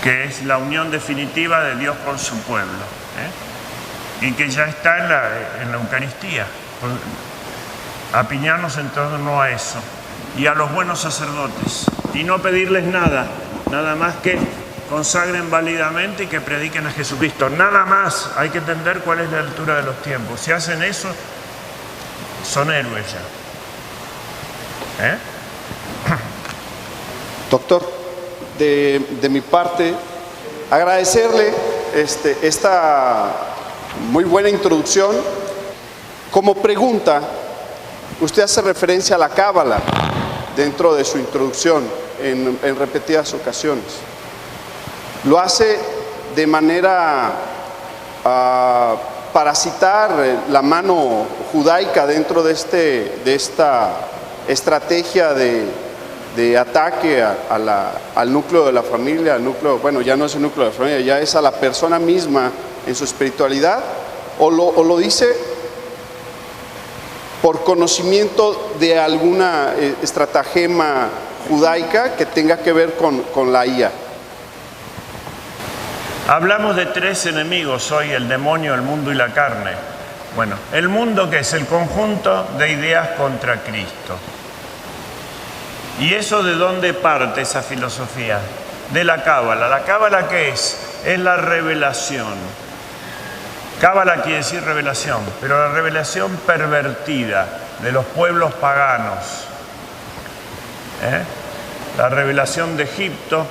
que es la unión definitiva de Dios con su pueblo, y que ya está en la Eucaristía. Apiñarnos en torno a eso y a los buenos sacerdotes y no pedirles nada más que consagren válidamente y que prediquen a Jesucristo. Nada más. Hay que entender cuál es la altura de los tiempos. Si hacen eso, son héroes ya. Doctor, de mi parte, agradecerle esta muy buena introducción. Como pregunta, usted hace referencia a la Cábala dentro de su introducción en repetidas ocasiones. Lo hace de manera para citar la mano judaica dentro de esta estrategia de ataque al núcleo de la familia, al núcleo, bueno, ya no es el núcleo de la familia, ya es a la persona misma en su espiritualidad, o lo dice por conocimiento de alguna estratagema judaica que tenga que ver con la IA. Hablamos de 3 enemigos hoy: el demonio, el mundo y la carne. Bueno, el mundo, ¿qué es? El conjunto de ideas contra Cristo. ¿Y eso de dónde parte esa filosofía? De la Cábala. ¿La Cábala qué es? Es la revelación. Cábala quiere decir revelación, pero la revelación pervertida de los pueblos paganos. La revelación de Egipto,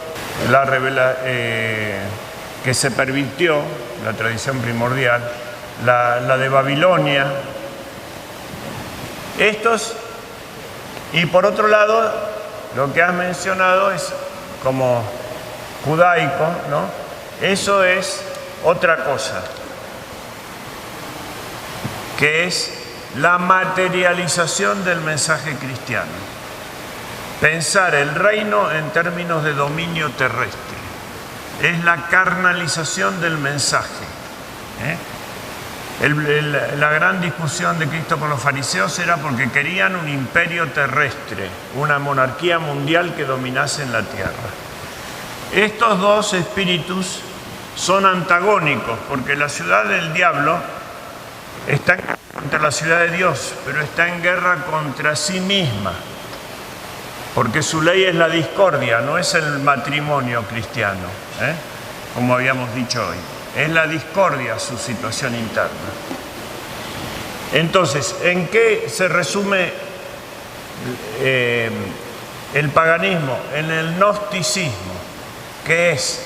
que se pervirtió, la tradición primordial, la de Babilonia. Y por otro lado, lo que has mencionado es como judaico, ¿no? Eso es otra cosa, que es la materialización del mensaje cristiano. Pensar el reino en términos de dominio terrestre. Es la carnalización del mensaje. La gran discusión de Cristo con los fariseos era porque querían un imperio terrestre, una monarquía mundial que dominase en la tierra. Estos dos espíritus son antagónicos, porque la ciudad del diablo está contra la ciudad de Dios, pero está en guerra contra sí misma, porque su ley es la discordia, no es el matrimonio cristiano, como habíamos dicho hoy. Es la discordia su situación interna. Entonces, ¿en qué se resume el paganismo? En el gnosticismo, que es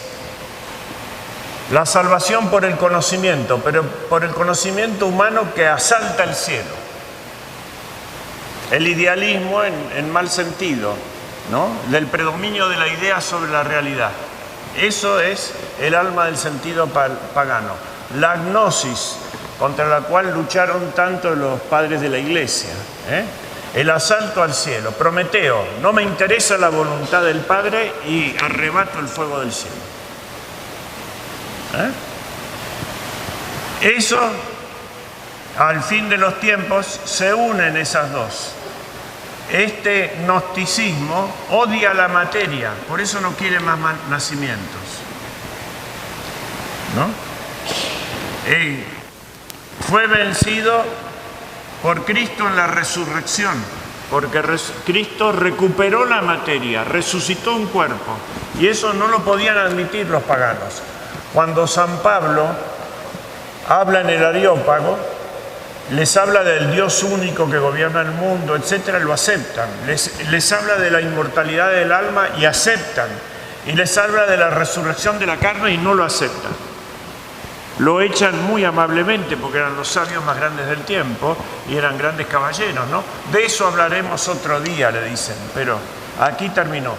la salvación por el conocimiento, pero por el conocimiento humano que asalta el cielo. El idealismo en mal sentido, ¿no? Del predominio de la idea sobre la realidad. Eso es el alma del sentido pagano. La gnosis, contra la cual lucharon tanto los padres de la Iglesia, El asalto al cielo. Prometeo, no me interesa la voluntad del Padre y arrebato el fuego del cielo. Eso, al fin de los tiempos, se unen esas dos. Este gnosticismo odia la materia, por eso no quiere más nacimientos, ¿no? Fue vencido por Cristo en la resurrección, porque Cristo recuperó la materia, resucitó un cuerpo, y eso no lo podían admitir los paganos. Cuando San Pablo habla en el Areópago, les habla del Dios único que gobierna el mundo, etcétera, lo aceptan. Les habla de la inmortalidad del alma y aceptan. Y les habla de la resurrección de la carne y no lo aceptan. Lo echan muy amablemente porque eran los sabios más grandes del tiempo y eran grandes caballeros, ¿no? De eso hablaremos otro día, le dicen, pero aquí terminó.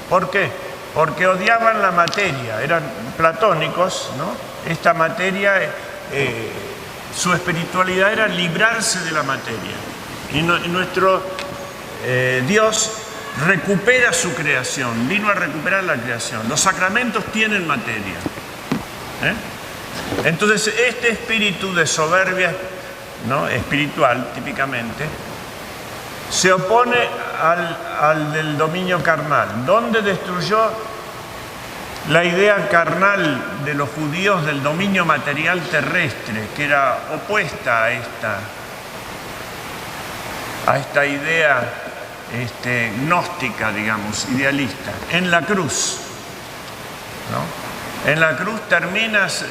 ¿Por qué? Porque odiaban la materia, eran platónicos, ¿no? Esta materia, su espiritualidad era librarse de la materia. Y nuestro Dios recupera su creación, vino a recuperar la creación. Los sacramentos tienen materia. Entonces, este espíritu de soberbia, ¿no?, espiritual, típicamente, se opone al del dominio carnal, donde destruyó la idea carnal de los judíos del dominio material terrestre, que era opuesta a esta idea gnóstica, digamos, idealista, en la cruz, ¿no? En la cruz terminas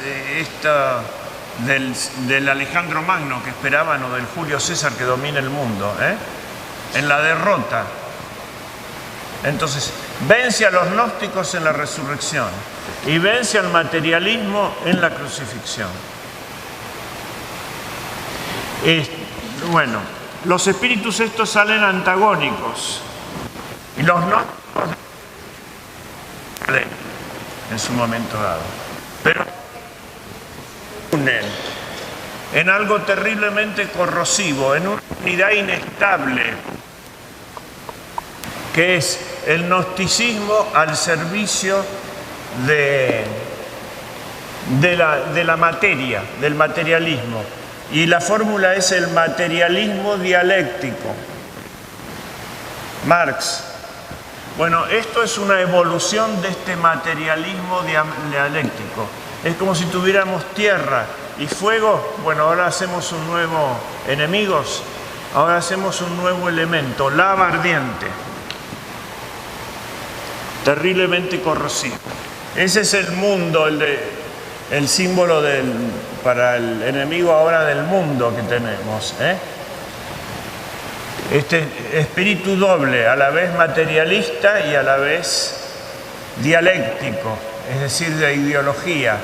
del Alejandro Magno que esperaban o del Julio César que domina el mundo, en la derrota. Entonces, vence a los gnósticos en la resurrección y vence al materialismo en la crucifixión. Bueno, los espíritus estos salen antagónicos y los gnósticos en su momento dado, pero unen en algo terriblemente corrosivo, en una unidad inestable, que es el gnosticismo al servicio de la materia, del materialismo. Y la fórmula es el materialismo dialéctico. Marx. Bueno, esto es una evolución de este materialismo dialéctico. Es como si tuviéramos tierra y fuego. Bueno, ahora hacemos un nuevo enemigos, ahora hacemos un nuevo elemento, lava ardiente, terriblemente corrosivo. Ese es el mundo, el símbolo para el enemigo ahora del mundo que tenemos, Este espíritu doble, a la vez materialista y a la vez dialéctico, es decir, de ideología,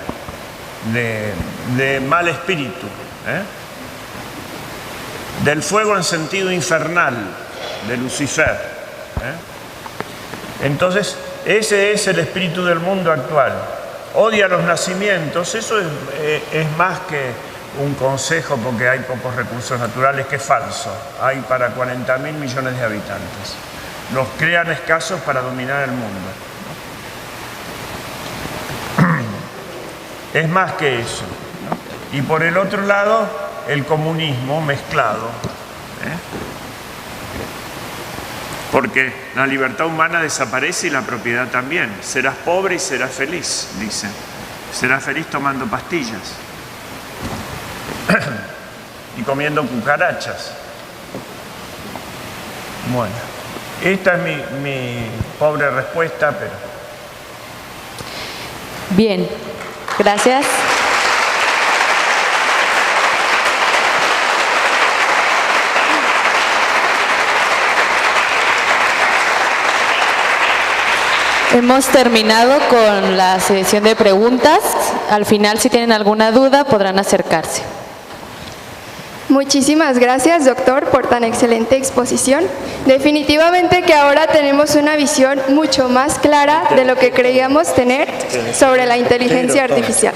de mal espíritu, del fuego en sentido infernal, de Lucifer. Entonces, ese es el espíritu del mundo actual. Odia los nacimientos, eso es más que un consejo porque hay pocos recursos naturales, que es falso. Hay para 40.000 millones de habitantes. Los crean escasos para dominar el mundo. Es más que eso, ¿no? Y por el otro lado, el comunismo mezclado. Porque la libertad humana desaparece y la propiedad también. Serás pobre y serás feliz, dicen. Serás feliz tomando pastillas y comiendo cucarachas. Bueno, esta es mi pobre respuesta, pero... Bien, gracias. Hemos terminado con la sesión de preguntas. Al final, si tienen alguna duda, podrán acercarse. Muchísimas gracias, doctor, por tan excelente exposición. Definitivamente que ahora tenemos una visión mucho más clara de lo que creíamos tener sobre la inteligencia artificial.